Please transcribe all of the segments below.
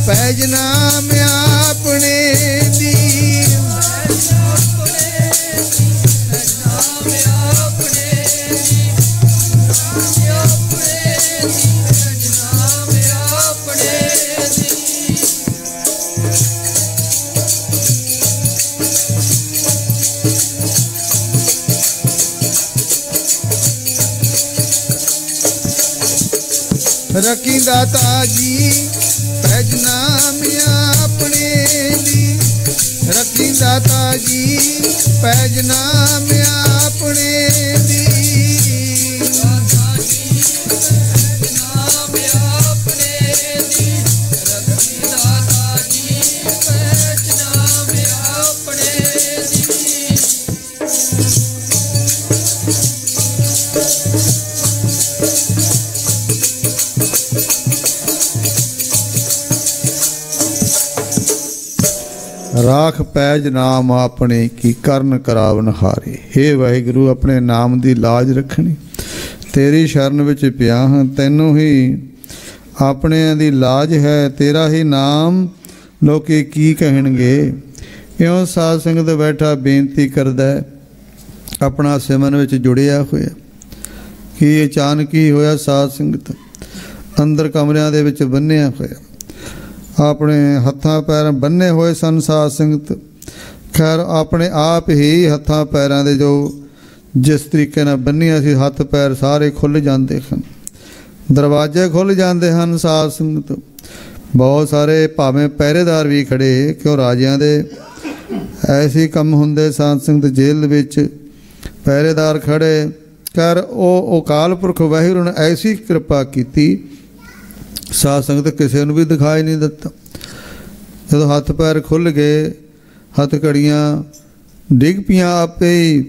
ਪੈਜ ਨਾਮ ਆਪਣੇ ਦੀ। ਰਖੀ ਦਾਤਾ ਜੀ ਪੈਜ ਨਾਮ ਆਪਣੇ ਦੀ। ਰਖੀ ਦਾਤਾ ਜੀ ਪੈਜ ਨਾਮ ਆਪਣੇ ਦੀ। ਰਾਖ ਪੈਜ ਨਾਮ ਆਪਣੇ ਕੀ ਕਰਨ ਕਰਾਵਨ ਹਾਰੇ। ਹੇ ਵਾਹਿਗੁਰੂ, ਆਪਣੇ ਨਾਮ ਦੀ ਲਾਜ ਰੱਖਣੀ। ਤੇਰੀ ਸ਼ਰਨ ਵਿੱਚ ਪਿਆ ਹਾਂ, ਤੈਨੂੰ ਹੀ ਆਪਣਿਆਂ ਦੀ ਲਾਜ ਹੈ। ਤੇਰਾ ਹੀ ਨਾਮ ਲੋਕੀ ਕੀ ਕਹਿਣਗੇ। ਇਉਂ ਸਾਧ ਸੰਗਤ ਬੈਠਾ ਬੇਨਤੀ ਕਰਦਾ, ਆਪਣਾ ਸਿਮਰਨ ਵਿੱਚ ਜੁੜਿਆ ਹੋਇਆ। ਕੀ ਅਚਾਨਕ ਹੀ ਹੋਇਆ, ਸਾਧ ਸੰਗਤ ਅੰਦਰ ਕਮਰਿਆਂ ਦੇ ਵਿੱਚ ਬੰਨਿਆ ਹੋਇਆ, ਆਪਣੇ ਹੱਥਾਂ ਪੈਰਾਂ ਬੰਨੇ ਹੋਏ ਸਨ। ਸਾਧ ਸੰਗਤ ਖੈਰ ਆਪਣੇ ਆਪ ਹੀ ਹੱਥਾਂ ਪੈਰਾਂ ਦੇ ਜੋ ਜਿਸ ਤਰੀਕੇ ਨਾਲ ਬੰਨੀਆਂ ਸੀ, ਹੱਥ ਪੈਰ ਸਾਰੇ ਖੁੱਲ੍ਹ ਜਾਂਦੇ ਹਨ, ਦਰਵਾਜ਼ੇ ਖੁੱਲ੍ਹ ਜਾਂਦੇ ਹਨ। ਸਾਧ ਸੰਗਤ ਬਹੁਤ ਸਾਰੇ ਭਾਵੇਂ ਪਹਿਰੇਦਾਰ ਵੀ ਖੜ੍ਹੇ, ਕਿਉਂ ਰਾਜਿਆਂ ਦੇ ਐਸੇ ਕੰਮ ਹੁੰਦੇ। ਸਾਧ ਸੰਗਤ ਜੇਲ੍ਹ ਵਿੱਚ ਪਹਿਰੇਦਾਰ ਖੜ੍ਹੇ। ਖੈਰ ਉਹ ਅਕਾਲ ਪੁਰਖ ਵਾਹਿਗੁਰੂ ਨੇ ਐਸੀ ਕਿਰਪਾ ਕੀਤੀ, ਸਾਧ ਸੰਗਤ ਕਿਸੇ ਨੂੰ ਵੀ ਦਿਖਾਈ ਨਹੀਂ ਦਿੱਤਾ। ਜਦੋਂ ਹੱਥ ਪੈਰ ਖੁੱਲ੍ਹ ਗਏ, ਹੱਥ ਘੜੀਆਂ ਡਿੱਗ ਪਈਆਂ, ਆਪੇ ਹੀ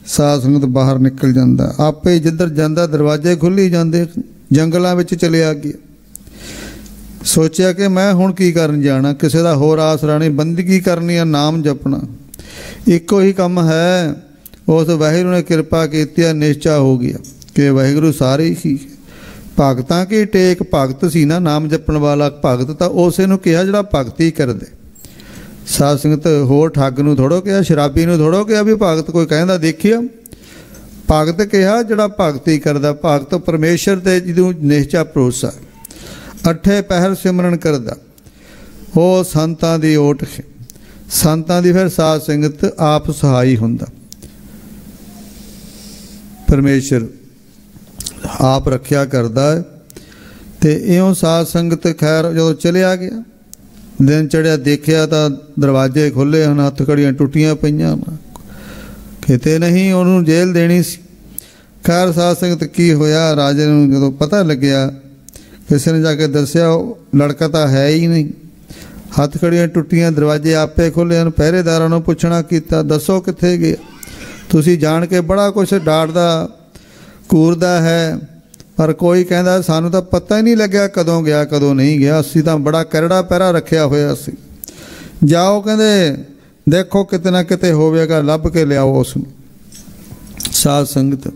ਸਾਧ ਸੰਗਤ ਬਾਹਰ ਨਿਕਲ ਜਾਂਦਾ। ਆਪੇ ਹੀ ਜਿੱਧਰ ਜਾਂਦਾ ਦਰਵਾਜ਼ੇ ਖੁੱਲ੍ਹੀ ਜਾਂਦੇ। ਜੰਗਲਾਂ ਵਿੱਚ ਚਲਿਆ ਗਿਆ। ਸੋਚਿਆ ਕਿ ਮੈਂ ਹੁਣ ਕੀ ਕਰਨ ਜਾਣਾ, ਕਿਸੇ ਦਾ ਹੋਰ ਆਸਰਾ ਨਹੀਂ, ਬੰਦਗੀ ਕਰਨੀ ਆ, ਨਾਮ ਜਪਣਾ, ਇੱਕੋ ਹੀ ਕੰਮ ਹੈ। ਉਸ ਵਾਹਿਗੁਰੂ ਨੇ ਕਿਰਪਾ ਕੀਤੀ, ਨਿਸ਼ਚਾ ਹੋ ਗਿਆ ਕਿ ਵਾਹਿਗੁਰੂ ਸਾਰੇ ਹੀ ਭਗਤਾਂ ਕੀ ਟੇਕ। ਭਗਤ ਸੀ ਨਾ, ਨਾਮ ਜਪਣ ਵਾਲਾ ਭਗਤ, ਤਾਂ ਉਸੇ ਨੂੰ ਕਿਹਾ ਜਿਹੜਾ ਭਗਤੀ ਕਰਦੇ। ਸਾਧ ਸੰਗਤ ਹੋਰ ਠੱਗ ਨੂੰ ਥੋੜ੍ਹੋ ਕਿਹਾ, ਸ਼ਰਾਬੀ ਨੂੰ ਥੋੜ੍ਹੋ ਕਿਹਾ ਵੀ ਭਗਤ ਕੋਈ ਕਹਿੰਦਾ ਦੇਖਿਆ। ਭਗਤ ਕਿਹਾ ਜਿਹੜਾ ਭਗਤੀ ਕਰਦਾ। ਭਗਤ ਪਰਮੇਸ਼ਰ ਦੇ ਜਿਹਨੂੰ ਨਿਸ਼ਚਾ ਭਰੋਸਾ, ਅੱਠੇ ਪਹਿਰ ਸਿਮਰਨ ਕਰਦਾ, ਉਹ ਸੰਤਾਂ ਦੀ ਓਟ ਹੈ। ਸੰਤਾਂ ਦੀ ਫਿਰ ਸਾਧ ਸੰਗਤ ਆਪ ਸਹਾਈ ਹੁੰਦਾ। ਪਰਮੇਸ਼ਰ ਆਪ ਰੱਖਿਆ ਕਰਦਾ ਹੈ। ਅਤੇ ਇਉਂ ਸਾਧ ਸੰਗਤ ਖੈਰ ਜਦੋਂ ਚਲਿਆ ਗਿਆ, ਦਿਨ ਚੜ੍ਹਿਆ, ਦੇਖਿਆ ਤਾਂ ਦਰਵਾਜ਼ੇ ਖੁੱਲ੍ਹੇ ਹਨ, ਹੱਥ ਘੜੀਆਂ ਟੁੱਟੀਆਂ ਪਈਆਂ। ਕਿਤੇ ਨਹੀਂ ਉਹਨੂੰ ਜੇਲ੍ਹ ਦੇਣੀ ਸੀ। ਖੈਰ ਸਾਧ ਸੰਗਤ ਕੀ ਹੋਇਆ, ਰਾਜੇ ਨੂੰ ਜਦੋਂ ਪਤਾ ਲੱਗਿਆ, ਕਿਸੇ ਨੇ ਜਾ ਕੇ ਦੱਸਿਆ ਉਹ ਲੜਕਾ ਤਾਂ ਹੈ ਹੀ ਨਹੀਂ। ਹੱਥ ਘੜੀਆਂ ਟੁੱਟੀਆਂ, ਦਰਵਾਜ਼ੇ ਆਪੇ ਖੁੱਲ੍ਹੇ ਹਨ। ਪਹਿਰੇਦਾਰਾਂ ਨੂੰ ਪੁੱਛਣਾ ਕੀਤਾ, ਦੱਸੋ ਕਿੱਥੇ ਗਏ। ਤੁਸੀਂ ਜਾਣ ਕੇ ਬੜਾ ਕੁਛ ਡਾਂਟਦਾ ਘੂਰਦਾ ਹੈ, ਪਰ ਕੋਈ ਕਹਿੰਦਾ ਸਾਨੂੰ ਤਾਂ ਪਤਾ ਹੀ ਨਹੀਂ ਲੱਗਿਆ ਕਦੋਂ ਗਿਆ ਕਦੋਂ ਨਹੀਂ ਗਿਆ, ਅਸੀਂ ਤਾਂ ਬੜਾ ਕਰੜਾ ਪਹਿਰਾ ਰੱਖਿਆ ਹੋਇਆ ਸੀ। ਜਾਓ ਕਹਿੰਦੇ ਦੇਖੋ ਕਿਤੇ ਨਾ ਕਿਤੇ ਹੋਵੇਗਾ, ਲੱਭ ਕੇ ਲਿਆਓ ਉਸ ਨੂੰ। ਸਾਧ ਸੰਗਤ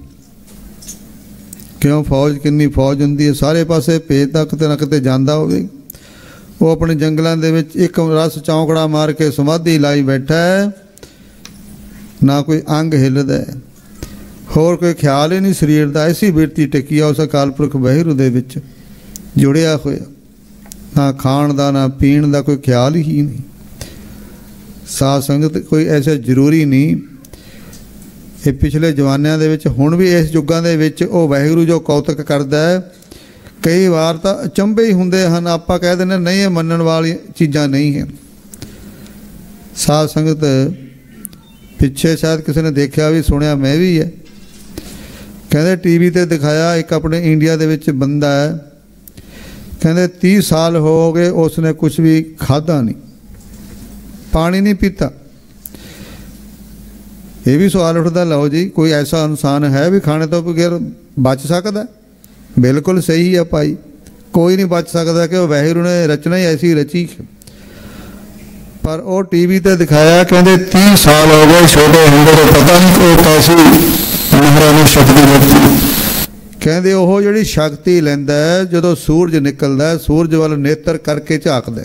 ਕਿਉਂ ਫੌਜ, ਕਿੰਨੀ ਫੌਜ ਹੁੰਦੀ ਹੈ, ਸਾਰੇ ਪਾਸੇ ਭੇਜਦਾ, ਕਿਤੇ ਨਾ ਕਿਤੇ ਜਾਂਦਾ ਹੋਵੇ। ਉਹ ਆਪਣੇ ਜੰਗਲਾਂ ਦੇ ਵਿੱਚ ਇੱਕ ਰਸ ਚੌਂਕੜਾ ਮਾਰ ਕੇ ਸਮਾਧੀ ਲਾਈ ਬੈਠਾ ਹੈ, ਨਾ ਕੋਈ ਅੰਗ ਹਿੱਲਦਾ, ਹੋਰ ਕੋਈ ਖਿਆਲ ਹੀ ਨਹੀਂ ਸਰੀਰ ਦਾ। ਐਸੀ ਬਿਰਤੀ ਟਿਕੀ ਆ ਉਸ ਅਕਾਲ ਪੁਰਖ ਵਾਹਿਗੁਰੂ ਦੇ ਵਿੱਚ ਜੁੜਿਆ ਹੋਇਆ, ਨਾ ਖਾਣ ਦਾ ਨਾ ਪੀਣ ਦਾ ਕੋਈ ਖਿਆਲ ਹੀ ਨਹੀਂ। ਸਾਧ ਸੰਗਤ ਕੋਈ ਐਸਾ ਜ਼ਰੂਰੀ ਨਹੀਂ। ਇਹ ਪਿਛਲੇ ਜ਼ਮਾਨਿਆਂ ਦੇ ਵਿੱਚ, ਹੁਣ ਵੀ ਇਸ ਯੁੱਗਾਂ ਦੇ ਵਿੱਚ ਉਹ ਵਾਹਿਗੁਰੂ ਜੋ ਕੌਤਕ ਕਰਦਾ ਹੈ, ਕਈ ਵਾਰ ਤਾਂ ਅਚੰਭੇ ਹੀ ਹੁੰਦੇ ਹਨ। ਆਪਾਂ ਕਹਿ ਦਿੰਦੇ ਨਹੀਂ, ਇਹ ਮੰਨਣ ਵਾਲੀ ਚੀਜ਼ਾਂ ਨਹੀਂ ਹੈ। ਸਾਧ ਸੰਗਤ ਪਿੱਛੇ ਸ਼ਾਇਦ ਕਿਸੇ ਨੇ ਦੇਖਿਆ ਵੀ, ਸੁਣਿਆ ਮੈਂ ਵੀ ਹੈ, ਕਹਿੰਦੇ ਟੀ ਵੀ 'ਤੇ ਦਿਖਾਇਆ ਇੱਕ ਆਪਣੇ ਇੰਡੀਆ ਦੇ ਵਿੱਚ ਬੰਦਾ ਹੈ, ਕਹਿੰਦੇ 30 ਸਾਲ ਹੋ ਗਏ ਉਸਨੇ ਕੁਛ ਵੀ ਖਾਧਾ ਨਹੀਂ, ਪਾਣੀ ਨਹੀਂ ਪੀਤਾ। ਇਹ ਵੀ ਸਵਾਲ ਉੱਠਦਾ, ਲਓ ਜੀ ਕੋਈ ਐਸਾ ਇਨਸਾਨ ਹੈ ਵੀ ਖਾਣੇ ਤੋਂ ਬਗੈਰ ਬਚ ਸਕਦਾ? ਬਿਲਕੁਲ ਸਹੀ ਹੈ ਭਾਈ, ਕੋਈ ਨਹੀਂ ਬਚ ਸਕਦਾ ਕਿ ਉਹ ਵਾਹਿਗੁਰੂ ਨੇ ਰਚਨਾ ਹੀ ਐਸੀ ਰਚੀ। ਪਰ ਉਹ ਟੀ ਵੀ 'ਤੇ ਦਿਖਾਇਆ, ਕਹਿੰਦੇ 30 ਸਾਲ ਹੋ ਗਏ, ਛੋਟੇ ਹੁੰਦੇ ਤੋਂ ਪਤਾ ਨਹੀਂ ਉਹ ਕੈਸੀ ਮਹਾਰਾਜ ਨੂੰ ਸ਼ਕਤੀ ਦਿੱਤੀ। ਕਹਿੰਦੇ ਉਹ ਜਿਹੜੀ ਸ਼ਕਤੀ ਲੈਂਦਾ ਜਦੋਂ ਸੂਰਜ ਨਿਕਲਦਾ, ਸੂਰਜ ਵੱਲ ਨੇਤਰ ਕਰਕੇ ਝਾਕਦਾ,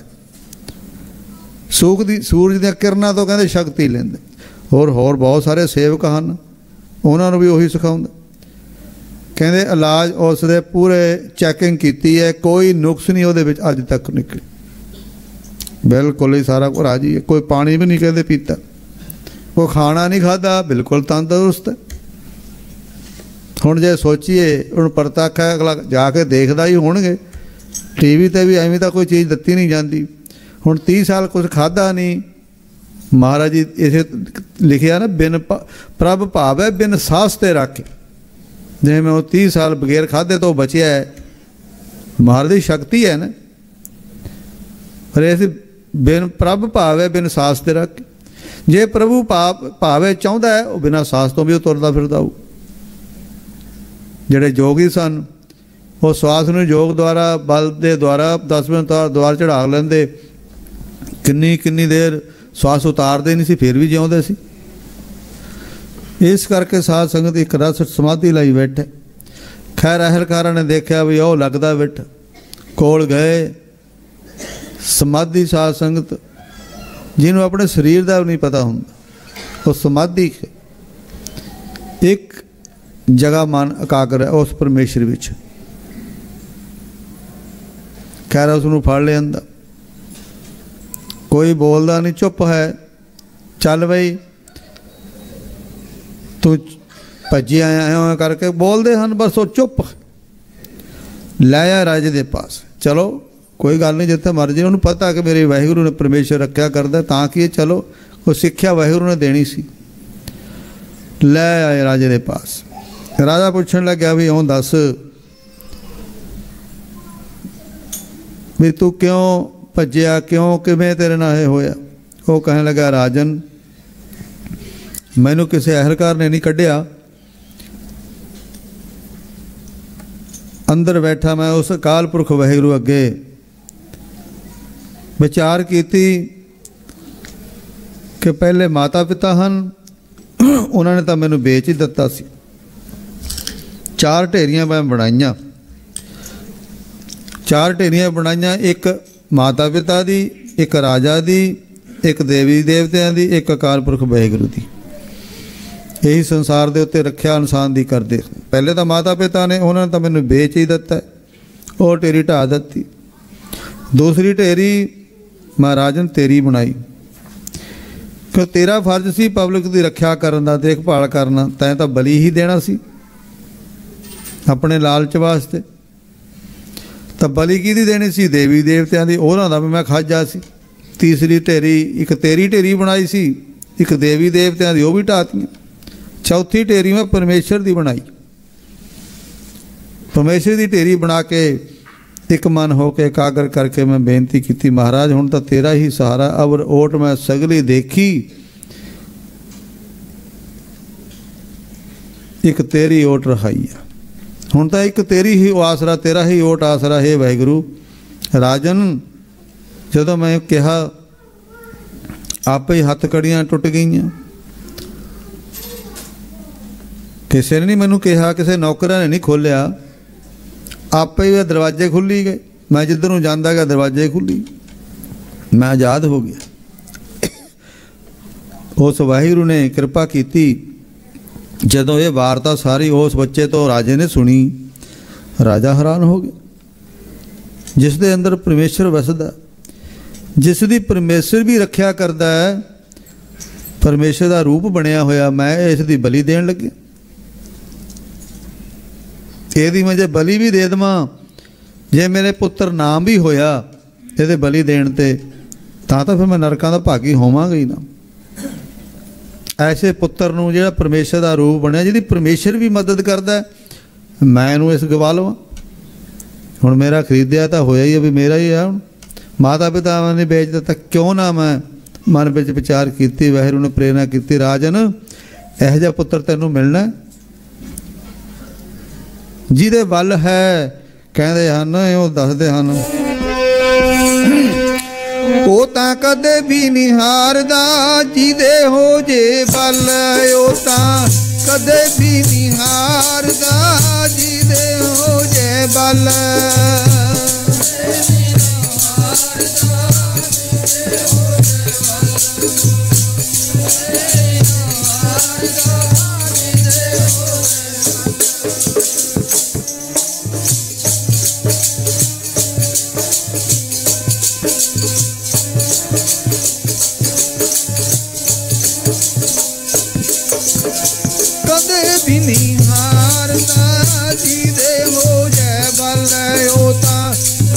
सूरज ਦੀਆਂ ਕਿਰਨਾਂ ਤੋਂ ਕਹਿੰਦੇ ਸ਼ਕਤੀ ਲੈਂਦੇ। ਹੋਰ ਬਹੁਤ ਸਾਰੇ ਸੇਵਕ ਹਨ, ਉਹਨਾਂ ਨੂੰ ਵੀ ਉਹੀ ਸਿਖਾਉਂਦਾ। ਕਹਿੰਦੇ ਇਲਾਜ ਉਸ ਦੇ ਪੂਰੇ ਚੈਕਿੰਗ ਕੀਤੀ ਹੈ, ਕੋਈ ਨੁਕਸ ਨਹੀਂ ਉਹਦੇ ਵਿੱਚ ਅੱਜ ਤੱਕ ਨਿਕਲੀ, ਬਿਲਕੁਲ ਹੀ ਸਾਰਾ ਕੁਝ ਰਾਜੀ ਹੈ। ਕੋਈ ਪਾਣੀ ਵੀ ਨਹੀਂ ਕਹਿੰਦੇ ਪੀਤਾ, ਕੋਈ ਖਾਣਾ ਨਹੀਂ ਖਾਧਾ, ਬਿਲਕੁਲ ਤੰਦਰੁਸਤ ਹੈ। ਹੁਣ ਜੇ ਸੋਚੀਏ, ਹੁਣ ਪ੍ਰਤੱਖ ਹੈ, ਅਗਲਾ ਜਾ ਕੇ ਦੇਖਦਾ ਹੀ ਹੋਣਗੇ। ਟੀ ਵੀ 'ਤੇ ਵੀ ਐਵੇਂ ਤਾਂ ਕੋਈ ਚੀਜ਼ ਦਿੱਤੀ ਨਹੀਂ ਜਾਂਦੀ। ਹੁਣ 30 ਸਾਲ ਕੁਝ ਖਾਧਾ ਨਹੀਂ। ਮਹਾਰਾਜ ਜੀ ਇਸੇ ਲਿਖਿਆ ਨਾ, ਬਿਨ ਪ੍ਰਭ ਭਾਵੈ ਬਿਨ ਸਾਸ ਤੇ ਰੱਖੇ। ਜਿਵੇਂ ਉਹ 30 ਸਾਲ ਬਗੈਰ ਖਾਧੇ ਤੋਂ ਬਚਿਆ ਹੈ, ਮਹਾਰਾਜ ਦੀ ਸ਼ਕਤੀ ਹੈ ਨਾ। ਪਰ ਇਹ ਬਿਨ ਪ੍ਰਭ ਭਾਵੈ ਬਿਨ ਸਾਸ ਤੇ ਰੱਖੇ। ਜੇ ਪ੍ਰਭੂ ਭਾਵੇਂ ਚਾਹੁੰਦਾ ਹੈ, ਉਹ ਬਿਨਾਂ ਸਾਸ ਤੋਂ ਵੀ ਉਹ ਤੁਰਦਾ ਫਿਰਦਾ ਹੋਊ। ਜਿਹੜੇ ਯੋਗੀ ਸਨ, ਉਹ ਸਵਾਸ ਨੂੰ ਯੋਗ ਦੁਆਰਾ, ਬਲ ਦੇ ਦੁਆਰਾ 10 ਮਿੰਟ ਦੁਆਰ ਚੜ੍ਹਾ ਲੈਂਦੇ। ਕਿੰਨੀ ਦੇਰ ਸਵਾਸ ਉਤਾਰਦੇ ਨਹੀਂ ਸੀ, ਫਿਰ ਵੀ ਜਿਉਂਦੇ ਸੀ। ਇਸ ਕਰਕੇ ਸਾਧ ਸੰਗਤ ਇੱਕ ਰਸ ਸਮਾਧੀ ਲਈ ਬੈਠੇ। ਖੈਰ ਅਹਿਲਕਾਰਾਂ ਨੇ ਦੇਖਿਆ ਵੀ ਉਹ ਲੱਗਦਾ ਬਿਠ, ਕੋਲ ਗਏ। ਸਮਾਧੀ ਸਾਧ ਸੰਗਤ ਜਿਹਨੂੰ ਆਪਣੇ ਸਰੀਰ ਦਾ ਵੀ ਨਹੀਂ ਪਤਾ ਹੁੰਦਾ, ਉਹ ਸਮਾਧੀ ਇੱਕ ਜਗ੍ਹਾ ਮਨ ਇਕਾਗਰ ਹੈ ਉਸ ਪਰਮੇਸ਼ਰ ਵਿੱਚ। ਖੈਰ ਉਸ ਨੂੰ ਫੜ ਲਿਆਂਦਾ, ਕੋਈ ਬੋਲਦਾ ਨਹੀਂ, ਚੁੱਪ ਹੈ। ਚੱਲ ਬਈ ਤੂੰ ਭੱਜਿਆ ਆਇਆ ਕਰਕੇ ਬੋਲਦੇ ਹਨ, ਬਸ ਉਹ ਚੁੱਪ। ਲੈ ਆ ਰਾਜੇ ਦੇ ਪਾਸ। ਚਲੋ ਕੋਈ ਗੱਲ ਨਹੀਂ, ਜਿੱਥੇ ਮਰਜ਼ੀ। ਉਹਨੂੰ ਪਤਾ ਕਿ ਮੇਰੇ ਵਾਹਿਗੁਰੂ ਨੇ ਪਰਮੇਸ਼ਰ ਰੱਖਿਆ ਕਰਦਾ, ਤਾਂ ਕਿ ਚਲੋ ਉਹ ਸਿੱਖਿਆ ਵਾਹਿਗੁਰੂ ਨੇ ਦੇਣੀ ਸੀ। ਲੈ ਆਏ ਰਾਜੇ ਦੇ ਪਾਸ। ਰਾਜਾ ਪੁੱਛਣ ਲੱਗਿਆ ਵੀ ਉਹ ਦੱਸ ਵੀ ਤੂੰ ਕਿਉਂ ਭੱਜਿਆ, ਕਿਉਂ, ਕਿਵੇਂ ਤੇਰੇ ਨਾਲ ਇਹ ਹੋਇਆ? ਉਹ ਕਹਿਣ ਲੱਗਾ, ਰਾਜਨ ਮੈਨੂੰ ਕਿਸੇ ਅਹਿਲਕਾਰ ਨੇ ਨਹੀਂ ਕੱਢਿਆ। ਅੰਦਰ ਬੈਠਾ ਮੈਂ ਉਸ ਅਕਾਲ ਪੁਰਖ ਵਾਹਿਗੁਰੂ ਅੱਗੇ ਵਿਚਾਰ ਕੀਤੀ ਕਿ ਪਹਿਲੇ ਮਾਤਾ ਪਿਤਾ ਹਨ, ਉਹਨਾਂ ਨੇ ਤਾਂ ਮੈਨੂੰ ਵੇਚ ਹੀ ਦਿੱਤਾ ਸੀ। 4 ਢੇਰੀਆਂ ਮੈਂ ਬਣਾਈਆਂ, 4 ਢੇਰੀਆਂ ਬਣਾਈਆਂ, ਇੱਕ ਮਾਤਾ ਪਿਤਾ ਦੀ, ਇੱਕ ਰਾਜਾ ਦੀ, ਇੱਕ ਦੇਵੀ ਦੇਵਤਿਆਂ ਦੀ, ਇੱਕ ਅਕਾਲ ਪੁਰਖ ਵਾਹਿਗੁਰੂ ਦੀ। ਇਹੀ ਸੰਸਾਰ ਦੇ ਉੱਤੇ ਰੱਖਿਆ ਇਨਸਾਨ ਦੀ ਕਰਦੇ। ਪਹਿਲੇ ਤਾਂ ਮਾਤਾ ਪਿਤਾ ਨੇ, ਉਹਨਾਂ ਨੇ ਤਾਂ ਮੈਨੂੰ ਵੇਚ ਹੀ ਦਿੱਤਾ, ਉਹ ਢੇਰੀ ਢਾਹ ਦਿੱਤੀ। ਦੂਸਰੀ ਢੇਰੀ ਮੈਂ ਰਾਜਨ ਤੇਰੀ ਬਣਾਈ, ਕਿ ਤੇਰਾ ਫਰਜ਼ ਸੀ ਪਬਲਿਕ ਦੀ ਰੱਖਿਆ ਕਰਨ ਦਾ, ਦੇਖਭਾਲ ਕਰਨਾ। ਤੈਂ ਤਾਂ ਬਲੀ ਹੀ ਦੇਣਾ ਸੀ ਆਪਣੇ ਲਾਲਚ ਵਾਸਤੇ। ਤਾਂ ਬਲੀ ਕਿਹਦੀ ਦੇਣੀ ਸੀ? ਦੇਵੀ ਦੇਵਤਿਆਂ ਦੀ, ਉਹਨਾਂ ਦਾ ਵੀ ਮੈਂ ਖਾਜਾ ਸੀ। ਤੀਸਰੀ ਢੇਰੀ, ਇੱਕ ਤੇਰੀ ਢੇਰੀ ਬਣਾਈ ਸੀ, ਇੱਕ ਦੇਵੀ ਦੇਵਤਿਆਂ ਦੀ, ਉਹ ਵੀ ਢਾਤੀਆਂ। ਚੌਥੀ ਢੇਰੀ ਮੈਂ ਪਰਮੇਸ਼ਰ ਦੀ ਬਣਾਈ। ਪਰਮੇਸ਼ਰ ਦੀ ਢੇਰੀ ਬਣਾ ਕੇ ਇੱਕ ਮਨ ਹੋ ਕੇ ਇਕਾਗਰ ਕਰਕੇ ਮੈਂ ਬੇਨਤੀ ਕੀਤੀ, ਮਹਾਰਾਜ ਹੁਣ ਤਾਂ ਤੇਰਾ ਹੀ ਸਹਾਰਾ, ਅਵਰ ਓਟ ਮੈਂ ਸਗਲੀ ਦੇਖੀ, ਇੱਕ ਤੇਰੀ ਓਟ ਰਹਾਈ ਆ। ਹੁਣ ਤਾਂ ਇੱਕ ਤੇਰੀ ਹੀ ਆਸਰਾ, ਤੇਰਾ ਹੀ ਓਟ ਆਸਰਾ ਹੈ ਵਾਹਿਗੁਰੂ। ਰਾਜਨ ਜਦੋਂ ਮੈਂ ਕਿਹਾ, ਆਪੇ ਹੀ ਹੱਥ ਕੜੀਆਂ ਟੁੱਟ ਗਈਆਂ। ਕਿਸੇ ਨੇ ਨਹੀਂ ਮੈਨੂੰ ਕਿਹਾ, ਕਿਸੇ ਨੌਕਰਾਂ ਨੇ ਨਹੀਂ ਖੋਲ੍ਹਿਆ, ਆਪੇ ਹੀ ਦਰਵਾਜ਼ੇ ਖੁੱਲ੍ਹੀ ਗਏ। ਮੈਂ ਜਿੱਧਰ ਨੂੰ ਜਾਂਦਾ ਗਿਆ ਦਰਵਾਜ਼ੇ ਖੁੱਲ੍ਹੀ, ਮੈਂ ਆਜ਼ਾਦ ਹੋ ਗਿਆ। ਉਸ ਵਾਹਿਗੁਰੂ ਨੇ ਕਿਰਪਾ ਕੀਤੀ। ਜਦੋਂ ਇਹ ਵਾਰਤਾ ਸਾਰੀ ਉਸ ਬੱਚੇ ਤੋਂ ਰਾਜੇ ਨੇ ਸੁਣੀ, ਰਾਜਾ ਹੈਰਾਨ ਹੋ ਗਿਆ। ਜਿਸ ਦੇ ਅੰਦਰ ਪਰਮੇਸ਼ਰ ਵਸਦਾ, ਜਿਸ ਦੀ ਪਰਮੇਸ਼ਰ ਵੀ ਰੱਖਿਆ ਕਰਦਾ ਹੈ, ਪਰਮੇਸ਼ਰ ਦਾ ਰੂਪ ਬਣਿਆ ਹੋਇਆ, ਮੈਂ ਇਸ ਦੀ ਬਲੀ ਦੇਣ ਲੱਗਿਆ। ਇਹਦੀ ਮੈਂ ਜੇ ਬਲੀ ਵੀ ਦੇ ਦੇਵਾਂ, ਜੇ ਮੇਰੇ ਪੁੱਤਰ ਨਾਮ ਵੀ ਹੋਇਆ ਇਹਦੇ ਬਲੀ ਦੇਣ ਤੇ, ਤਾਂ ਫਿਰ ਮੈਂ ਨਰਕਾਂ ਦਾ ਭਾਗੀ ਹੋਵਾਂਗਾ ਹੀ ਨਾ। ਐਸੇ ਪੁੱਤਰ ਨੂੰ ਜਿਹੜਾ ਪਰਮੇਸ਼ਰ ਦਾ ਰੂਪ ਬਣਿਆ, ਜਿਹਦੀ ਪਰਮੇਸ਼ਰ ਵੀ ਮਦਦ ਕਰਦਾ, ਮੈਂ ਇਹਨੂੰ ਇਸ ਗਵਾ ਲਵਾਂ। ਹੁਣ ਮੇਰਾ ਖਰੀਦਿਆ ਤਾਂ ਹੋਇਆ ਹੀ ਹੈ, ਵੀ ਮੇਰਾ ਹੀ ਆ। ਹੁਣ ਮਾਤਾ ਪਿਤਾ ਨੇ ਵੇਚ ਦਿੱਤਾ, ਕਿਉਂ ਨਾ ਮੈਂ ਮਨ ਵਿੱਚ ਵਿਚਾਰ ਕੀਤੀ, ਵਾਹਿਗੁਰੂ ਨੇ ਪ੍ਰੇਰਨਾ ਕੀਤੀ, ਰਾਜਨ ਇਹੋ ਜਿਹਾ ਪੁੱਤਰ ਤੈਨੂੰ ਮਿਲਣਾ ਜਿਹਦੇ ਵੱਲ ਹੈ। ਕਹਿੰਦੇ ਹਨ, ਉਹ ਦੱਸਦੇ ਹਨ, ਉਹ ਤਾਂ ਕਦੇ ਵੀ ਨਹੀਂ ਹਾਰਦਾ ਜਿਹਦੇ ਹੋ ਜੇ ਬਲ, ਉਹ ਤਾਂ ਕਦੇ ਵੀ ਨਹੀਂ ਹਾਰਦਾ ਜਿਹਦੇ ਹੋ ਜੇ ਬਲ।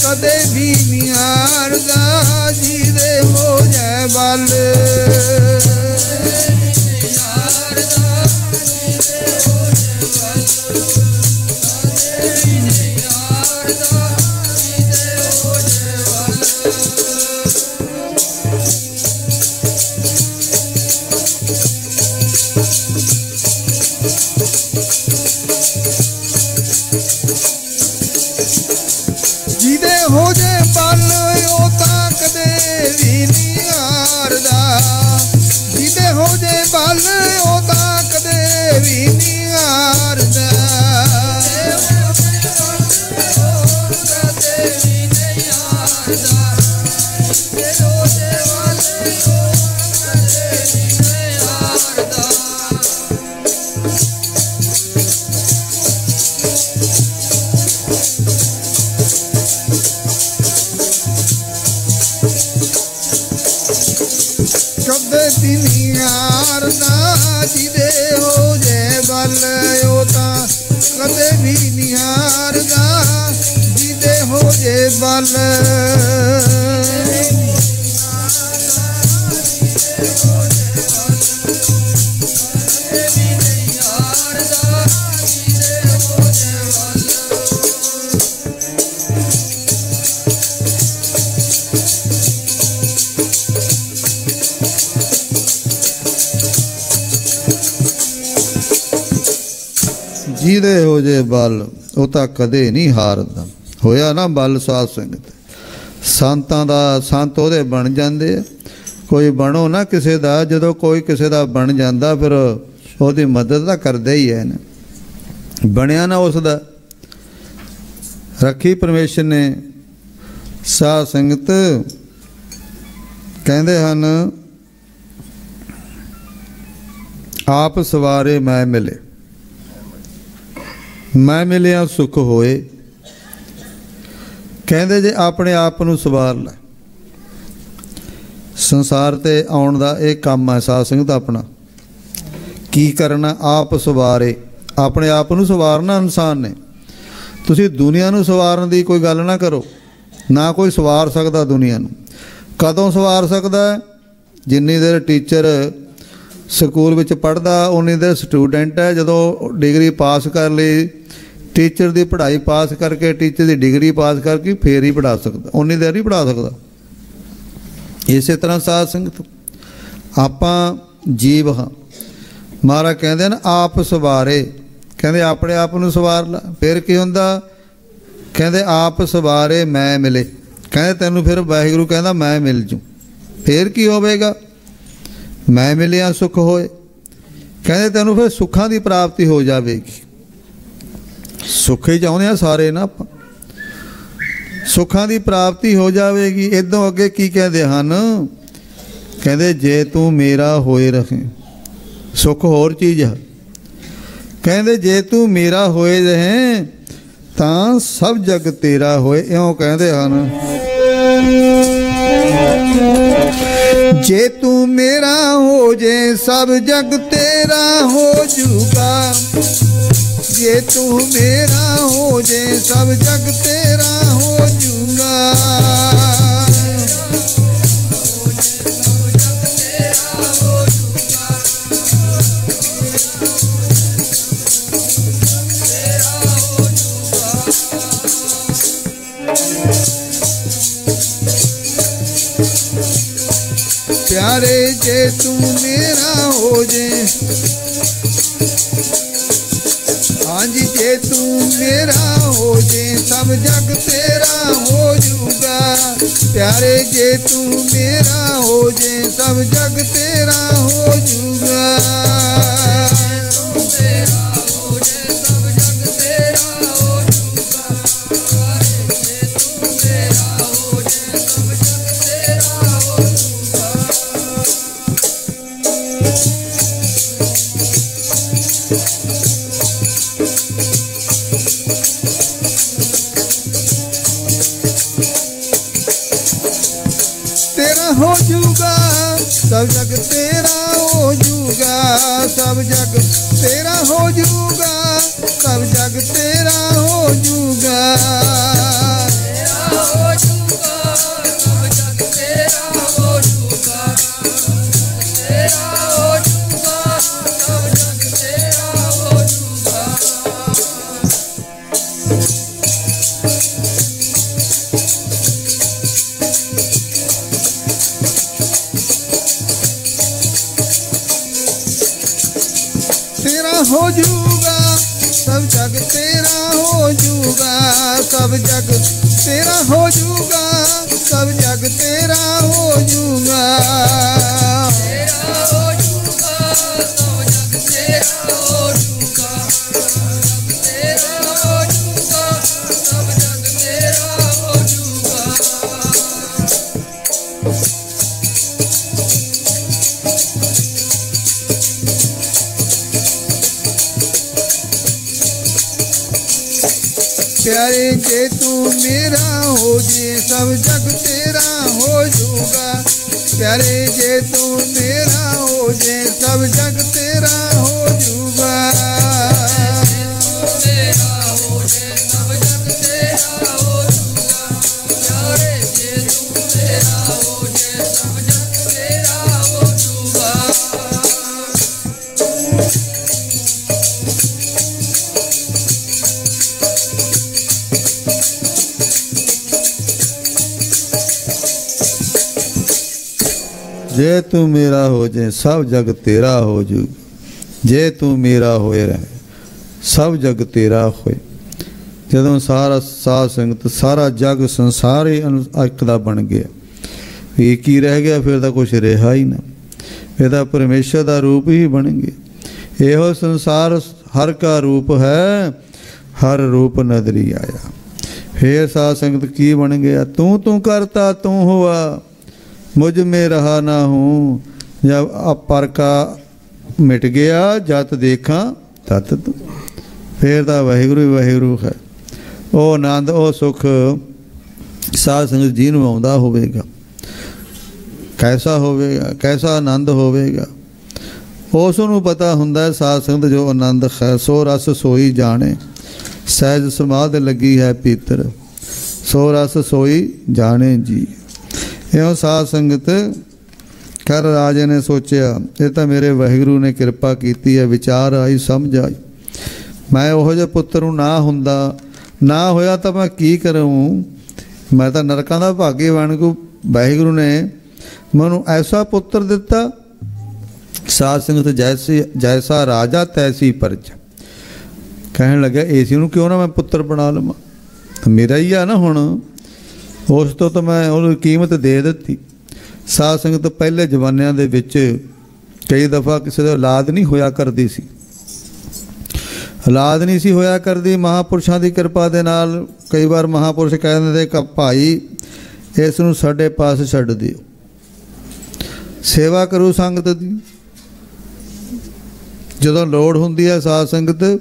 ਕਦੇ ਵੀ ਨਹੀਂ ਹਾਰਦਾ ਜਿਹਦੇ ਹੋ ਜਾਏ ਬਲ। ਜਿਹਦੇ ਹੋ ਜੇ ਬਲ ਉਹ ਤਾਂ ਕਦੇ ਵੀ ਨਹੀਂ ਹਾਰਦਾ, ਜਿਹਦੇ ਹੋ ਜੇ ਬਲ ਉਹ ਤਾਂ ਕਦੇ ਵੀ ਨਹੀਂ ਹਾਰਦਾ। ਕਦੇ ਵੀ ਨਹੀਂ ਹਾਰਦਾ ਜਿਹਦੇ ਹੋ ਜੇ ਬਲ ਉਹ ਤਾਂ ਕਦੇ ਵੀ ਨਹੀਂ ਹਾਰਦਾ ਜਿਹਦੇ ਹੋ ਜੇ ਬਲ। ਜਿਹਦੇ ਹੋ ਜੇ ਬਲ ਉਹ ਤਾਂ ਕਦੇ ਨਹੀਂ ਹਾਰਦਾ। ਹੋਇਆ ਨਾ ਬਲ ਸਾਧ ਸੰਗਤ, ਸੰਤਾਂ ਦਾ ਸੰਤ ਉਹਦੇ ਬਣ ਜਾਂਦੇ ਆ। ਕੋਈ ਬਣੋ ਨਾ ਕਿਸੇ ਦਾ, ਜਦੋਂ ਕੋਈ ਕਿਸੇ ਦਾ ਬਣ ਜਾਂਦਾ ਫਿਰ ਉਹਦੀ ਮਦਦ ਤਾਂ ਕਰਦੇ ਹੀ ਹੈ ਨਾ। ਬਣਿਆ ਨਾ ਉਸ ਦਾ ਰੱਖੀ ਪਰਮੇਸ਼ਰ ਨੇ। ਸਾਧ ਸੰਗਤ ਕਹਿੰਦੇ ਹਨ ਆਪ ਸਵਾਰੇ ਮੈਂ ਮਿਲੇ, ਮੈਂ ਮਿਲਿਆ ਸੁਖ ਹੋਏ। ਕਹਿੰਦੇ ਜੇ ਆਪਣੇ ਆਪ ਨੂੰ ਸਵਾਰ ਲੈ। ਸੰਸਾਰ ਤੇ ਆਉਣ ਦਾ ਇਹ ਕੰਮ ਹੈ ਸਾਧ ਸੰਗਤ ਆਪਣਾ। ਕੀ ਕਰਨਾ? ਆਪ ਸਵਾਰੇ, ਆਪਣੇ ਆਪ ਨੂੰ ਸਵਾਰਨਾ ਇਨਸਾਨ ਨੇ। ਤੁਸੀਂ ਦੁਨੀਆ ਨੂੰ ਸਵਾਰਨ ਦੀ ਕੋਈ ਗੱਲ ਨਾ ਕਰੋ, ਨਾ ਕੋਈ ਸਵਾਰ ਸਕਦਾ ਦੁਨੀਆ ਨੂੰ। ਕਦੋਂ ਸਵਾਰ ਸਕਦਾ? ਜਿੰਨੀ ਦੇਰ ਟੀਚਰ ਸਕੂਲ ਵਿੱਚ ਪੜ੍ਹਦਾ ਉਨੀ ਦੇਰ ਸਟੂਡੈਂਟ ਹੈ। ਜਦੋਂ ਡਿਗਰੀ ਪਾਸ ਕਰ ਲਈ, ਟੀਚਰ ਦੀ ਪੜ੍ਹਾਈ ਪਾਸ ਕਰਕੇ, ਟੀਚਰ ਦੀ ਡਿਗਰੀ ਪਾਸ ਕਰਕੇ ਫੇਰ ਹੀ ਪੜ੍ਹਾ ਸਕਦਾ, ਉਨੀ ਦੇਰ ਨਹੀਂ ਪੜ੍ਹਾ ਸਕਦਾ। ਇਸੇ ਤਰ੍ਹਾਂ ਸਾਧ ਸੰਗਤ ਆਪਾਂ ਜੀਵ ਹਾਂ। ਮਹਾਰਾਜ ਕਹਿੰਦੇ ਨੇ ਆਪ ਸਵਾਰੇ, ਕਹਿੰਦੇ ਆਪਣੇ ਆਪ ਨੂੰ ਸਵਾਰ ਲਾ। ਫਿਰ ਕੀ ਹੁੰਦਾ? ਕਹਿੰਦੇ ਆਪ ਸਵਾਰੇ ਮੈਂ ਮਿਲੇ। ਕਹਿੰਦੇ ਤੈਨੂੰ ਫਿਰ ਵਾਹਿਗੁਰੂ ਕਹਿੰਦਾ ਮੈਂ ਮਿਲ ਜੂ। ਫਿਰ ਕੀ ਹੋਵੇਗਾ? ਮੈਂ ਮਿਲਿਆ ਸੁਖ ਹੋਏ। ਕਹਿੰਦੇ ਤੈਨੂੰ ਫਿਰ ਸੁੱਖਾਂ ਦੀ ਪ੍ਰਾਪਤੀ ਹੋ ਜਾਵੇਗੀ। ਸੁੱਖ ਹੀ ਚਾਹੁੰਦੇ ਆ ਸਾਰੇ ਨਾ ਆਪਾਂ, ਸੁੱਖਾਂ ਦੀ ਪ੍ਰਾਪਤੀ ਹੋ ਜਾਵੇਗੀ। ਇੱਦੋਂ ਅੱਗੇ ਕੀ ਕਹਿੰਦੇ ਹਨ? ਕਹਿੰਦੇ ਜੇ ਤੂੰ ਮੇਰਾ ਹੋਏ ਰਹੇ। ਸੁੱਖ ਹੋਰ ਚੀਜ਼ ਹੈ। ਕਹਿੰਦੇ ਜੇ ਤੂੰ ਮੇਰਾ ਹੋਏ ਰਹੇ ਤਾਂ ਸਭ ਜਗ ਤੇਰਾ ਹੋਏ। ਇਉਂ ਕਹਿੰਦੇ ਹਨ ਜੇ ਤੂੰ ਮੇਰਾ ਹੋ ਜੇ ਸਭ ਜਗ ਤੇਰਾ ਹੋ ਜੂਗਾ। ਜੇ ਤੂੰ ਮੇਰਾ ਹੋ ਜੇ ਸਭ ਜਗ ਤੇਰਾ ਹੋ ਜੂਗਾ। प्यारे जे तू मेरा हो जे, हाँ जी जे तू मेरा हो जे सब जग तेरा हो जूगा। प्यारे जे तू मेरा हो जे सब जग तेरा हो जूगा। सब जग तेरा हो जूगा, सब जग तेरा हो जूगा, सब जग तेरा हो जूगा। हो जूगा, सब जग तेरा हो जूगा, सब जग तेरा हो जूगा, सब जग तेरा हो जूगा। तेरा हो जूगा, सब जग तेरा हो जूगा, तेरा हो जूगा, सब जग तेरा हो जूगा। प्यारे जे तू मेरा हो जे, सब जग तेरा हो जूगा। प्यारे जे तू मेरा हो जे, सब जग तेरा हो जूगा। मेरा हो जे, सब जग तेरा हो जूगा। प्यारे जे तू मेरा हो जे, सब जग तेरा हो जूगा। जे तू मेरा हो जे, सब जग तेरा हो जू। जे तू मेरा होए रहे, सब जग तेरा होए। ਜਦੋਂ ਸਾਰਾ ਸਾਧ ਸੰਗਤ ਸਾਰਾ ਜਗ ਸੰਸਾਰ ਹੀ ਇੱਕ ਦਾ ਬਣ ਗਿਆ, ਇੱਕ ਹੀ ਰਹਿ ਗਿਆ, ਫਿਰ ਤਾਂ ਕੁਛ ਰਿਹਾ ਹੀ ਨਾ, ਫਿਰ ਤਾਂ ਪਰਮੇਸ਼ਰ ਦਾ ਰੂਪ ਹੀ ਬਣ ਗਿਆ। ਇਹੋ ਸੰਸਾਰ ਹਰ ਕਾ ਰੂਪ ਹੈ, ਹਰ ਰੂਪ ਨਦਰੀ ਆਇਆ। ਫਿਰ ਸਾਧ ਸੰਗਤ ਕੀ ਬਣ ਗਿਆ? ਤੂੰ ਤੂੰ ਕਰਤਾ ਤੂੰ हुआ, मुझ में रहा ना हूँ। जब अपर का मिट गया, जत देखा तत तू। फिर तो वाहिगुरू वाहिगुरू है। वो आनंद वो सुख साध संगत जी नूं आउंदा होवेगा, कैसा होवेगा, कैसा आनंद होवेगा, उस नूं पता हुंदा है। साध संगत जो आनंद है, सो रस सोई जाने, सहज समाध लगी है पीतर, सो रस सोई जाने जी। ਇਉਂ ਸਾਧ ਸੰਗਤ ਕਰ ਰਾਜੇ ਨੇ ਸੋਚਿਆ, ਇਹ ਤਾਂ ਮੇਰੇ ਵਾਹਿਗੁਰੂ ਨੇ ਕਿਰਪਾ ਕੀਤੀ ਹੈ, ਵਿਚਾਰ ਆਈ, ਸਮਝ ਆਈ। ਮੈਂ ਉਹੋ ਜਿਹੇ ਪੁੱਤਰ ਨੂੰ ਨਾ ਹੁੰਦਾ, ਨਾ ਹੋਇਆ ਤਾਂ ਮੈਂ ਕੀ ਕਰਾਂ? ਮੈਂ ਤਾਂ ਨਰਕਾਂ ਦਾ ਭਾਗੀ ਬਣ ਕੇ ਵਾਹਿਗੁਰੂ ਨੇ ਮੈਨੂੰ ਐਸਾ ਪੁੱਤਰ ਦਿੱਤਾ। ਸਾਧ ਸੰਗਤ ਜੈਸਾ ਰਾਜਾ ਤੈਸੀ ਪਰਜਾ। ਕਹਿਣ ਲੱਗਾ ਏਸੀ ਨੂੰ ਕਿਉਂ ਨਾ ਮੈਂ ਪੁੱਤਰ ਬਣਾ ਲਵਾਂ, ਮੇਰਾ ਹੀ ਆ ਨਾ ਹੁਣ। ਉਸ ਤੋਂ ਤਾਂ ਮੈਂ ਉਹਨੂੰ ਕੀਮਤ ਦੇ ਦਿੱਤੀ। ਸਾਧ ਸੰਗਤ ਪਹਿਲੇ ਜ਼ਮਾਨਿਆਂ ਦੇ ਵਿੱਚ ਕਈ ਦਫਾ ਕਿਸੇ ਦੀ ਔਲਾਦ ਨਹੀਂ ਹੋਇਆ ਕਰਦੀ ਸੀ, ਔਲਾਦ ਨਹੀਂ ਸੀ ਹੋਇਆ ਕਰਦੀ। ਮਹਾਂਪੁਰਸ਼ਾਂ ਦੀ ਕਿਰਪਾ ਦੇ ਨਾਲ ਕਈ ਵਾਰ ਮਹਾਂਪੁਰਸ਼ ਕਹਿ ਦਿੰਦੇ ਕਿ ਭਾਈ ਇਸ ਨੂੰ ਸਾਡੇ ਪਾਸ ਛੱਡ ਦਿਓ, ਸੇਵਾ ਕਰੂ ਸੰਗਤ ਦੀ। ਜਦੋਂ ਲੋੜ ਹੁੰਦੀ ਹੈ ਸਾਧ ਸੰਗਤ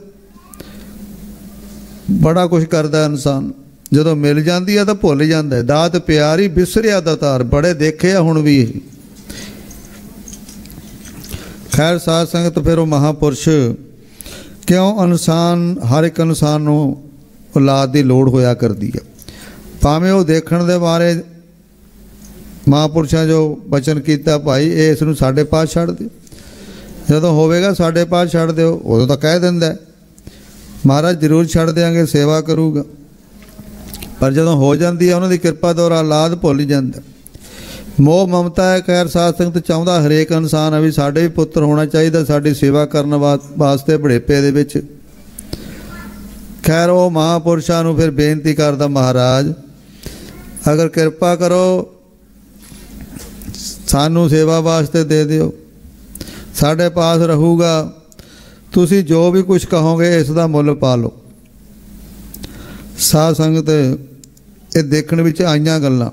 ਬੜਾ ਕੁਛ ਕਰਦਾ ਇਨਸਾਨ, ਜਦੋਂ ਮਿਲ ਜਾਂਦੀ ਹੈ ਤਾਂ ਭੁੱਲ ਜਾਂਦਾ। ਦਾਤ ਪਿਆਰੀ ਬਿਸਰਿਆ ਦਾਤਾਰ, ਬੜੇ ਦੇਖੇ ਆ ਹੁਣ ਵੀ ਇਹ। ਖੈਰ ਸਾਧ ਸੰਗਤ ਫਿਰ ਉਹ ਮਹਾਂਪੁਰਸ਼ ਕਿਉਂ ਇਨਸਾਨ, ਹਰ ਇੱਕ ਇਨਸਾਨ ਨੂੰ ਔਲਾਦ ਦੀ ਲੋੜ ਹੋਇਆ ਕਰਦੀ ਹੈ। ਭਾਵੇਂ ਉਹ ਦੇਖਣ ਦੇ ਬਾਰੇ ਮਹਾਂਪੁਰਸ਼ਾਂ ਜੋ ਬਚਨ ਕੀਤਾ, ਭਾਈ ਇਹ ਇਸ ਨੂੰ ਸਾਡੇ ਪਾਸ ਛੱਡ ਦਿਓ, ਜਦੋਂ ਹੋਵੇਗਾ ਸਾਡੇ ਪਾਸ ਛੱਡ ਦਿਓ। ਉਦੋਂ ਤਾਂ ਕਹਿ ਦਿੰਦਾ ਮਹਾਰਾਜ ਜ਼ਰੂਰ ਛੱਡ ਦਿਆਂਗੇ, ਸੇਵਾ ਕਰੂਗਾ। ਪਰ ਜਦੋਂ ਹੋ ਜਾਂਦੀ ਹੈ ਉਹਨਾਂ ਦੀ ਕਿਰਪਾ ਦੁਆਰਾ ਔਲਾਦ ਭੁੱਲ ਜਾਂਦਾ। ਮੋਹ ਮਮਤਾ ਹੈ। ਖੈਰ ਸਾਧ ਸੰਗਤ ਚਾਹੁੰਦਾ ਹਰੇਕ ਇਨਸਾਨ ਹੈ ਵੀ ਸਾਡੇ ਵੀ ਪੁੱਤਰ ਹੋਣਾ ਚਾਹੀਦਾ, ਸਾਡੀ ਸੇਵਾ ਕਰਨ ਵਾਸਤੇ ਬੁਢੇਪੇ ਦੇ ਵਿੱਚ। ਖੈਰ ਉਹ ਮਹਾਂਪੁਰਸ਼ਾਂ ਨੂੰ ਫਿਰ ਬੇਨਤੀ ਕਰਦਾ, ਮਹਾਰਾਜ ਅਗਰ ਕਿਰਪਾ ਕਰੋ ਸਾਨੂੰ ਸੇਵਾ ਵਾਸਤੇ ਦੇ ਦਿਓ, ਸਾਡੇ ਪਾਸ ਰਹੂਗਾ, ਤੁਸੀਂ ਜੋ ਵੀ ਕੁਛ ਕਹੋਗੇ ਇਸ ਦਾ ਮੁੱਲ ਪਾ ਲਓ। ਸਾਧ ਸੰਗਤ ਇਹ ਦੇਖਣ ਵਿੱਚ ਆਈਆਂ ਗੱਲਾਂ।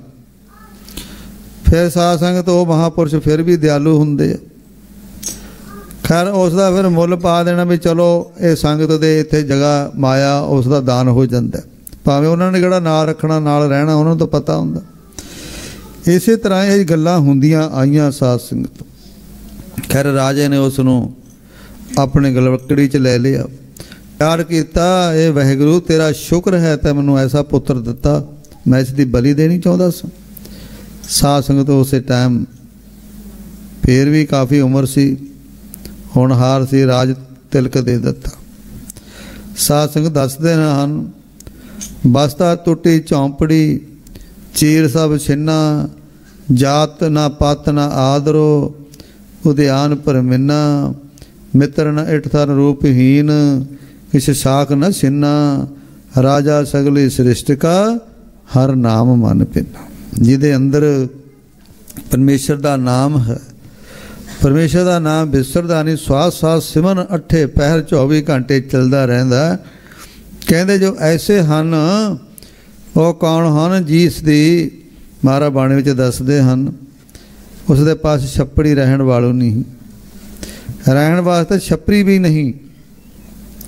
ਫਿਰ ਸਾਧ ਸੰਗਤ ਉਹ ਮਹਾਂਪੁਰਸ਼ ਫਿਰ ਵੀ ਦਿਆਲੂ ਹੁੰਦੇ ਆ। ਖੈਰ ਉਸ ਦਾ ਫਿਰ ਮੁੱਲ ਪਾ ਦੇਣਾ ਵੀ ਚਲੋ ਇਹ ਸੰਗਤ ਦੇ ਇੱਥੇ ਜਗ੍ਹਾ ਮਾਇਆ ਉਸ ਦਾ ਦਾਨ ਹੋ ਜਾਂਦਾ। ਭਾਵੇਂ ਉਹਨਾਂ ਨੇ ਕਿਹੜਾ ਨਾਲ ਰੱਖਣਾ, ਨਾਲ ਰਹਿਣਾ, ਉਹਨਾਂ ਨੂੰ ਤਾਂ ਪਤਾ ਹੁੰਦਾ। ਇਸੇ ਤਰ੍ਹਾਂ ਇਹ ਗੱਲਾਂ ਹੁੰਦੀਆਂ ਆਈਆਂ ਸਾਧ ਸੰਗਤ। खैर राजे ने उसनों अपने गलवकड़ी च लै लिया, प्यार किया, ये वाहिगुरू तेरा शुक्र है तै मैनू ऐसा पुत्र दिता, मैं इसकी बलि देनी चाहता सा। साध संगत उस टाइम फिर भी काफ़ी उम्र सी, होनहार सी, राज तिलक दे दिता। साध संगत दसदे हन, बसता टुटी झौंपड़ी, चीर सब छिन्ना, जात ना पत ना आदरो, उद्यान पर मिन्ना, मित्र न इठथन रूपहीन, किस शाख न छिन्ना, राजा सगली सृष्टि का हर नाम मन पिना। जिहदे अंदर परमेश्वर का नाम है, परमेश्वर का नाम विसरदा नहीं, स्वास स्वास सिमरन अठे पहर 24 घंटे चलता रहिंदा। कहते जो ऐसे हैं वो कौन हैं, जिस दी महाराज बाणी विच दसदे हैं, उसके पास छप्पड़ी रहन वालों नहीं, रहन वास्ते छपरी भी नहीं,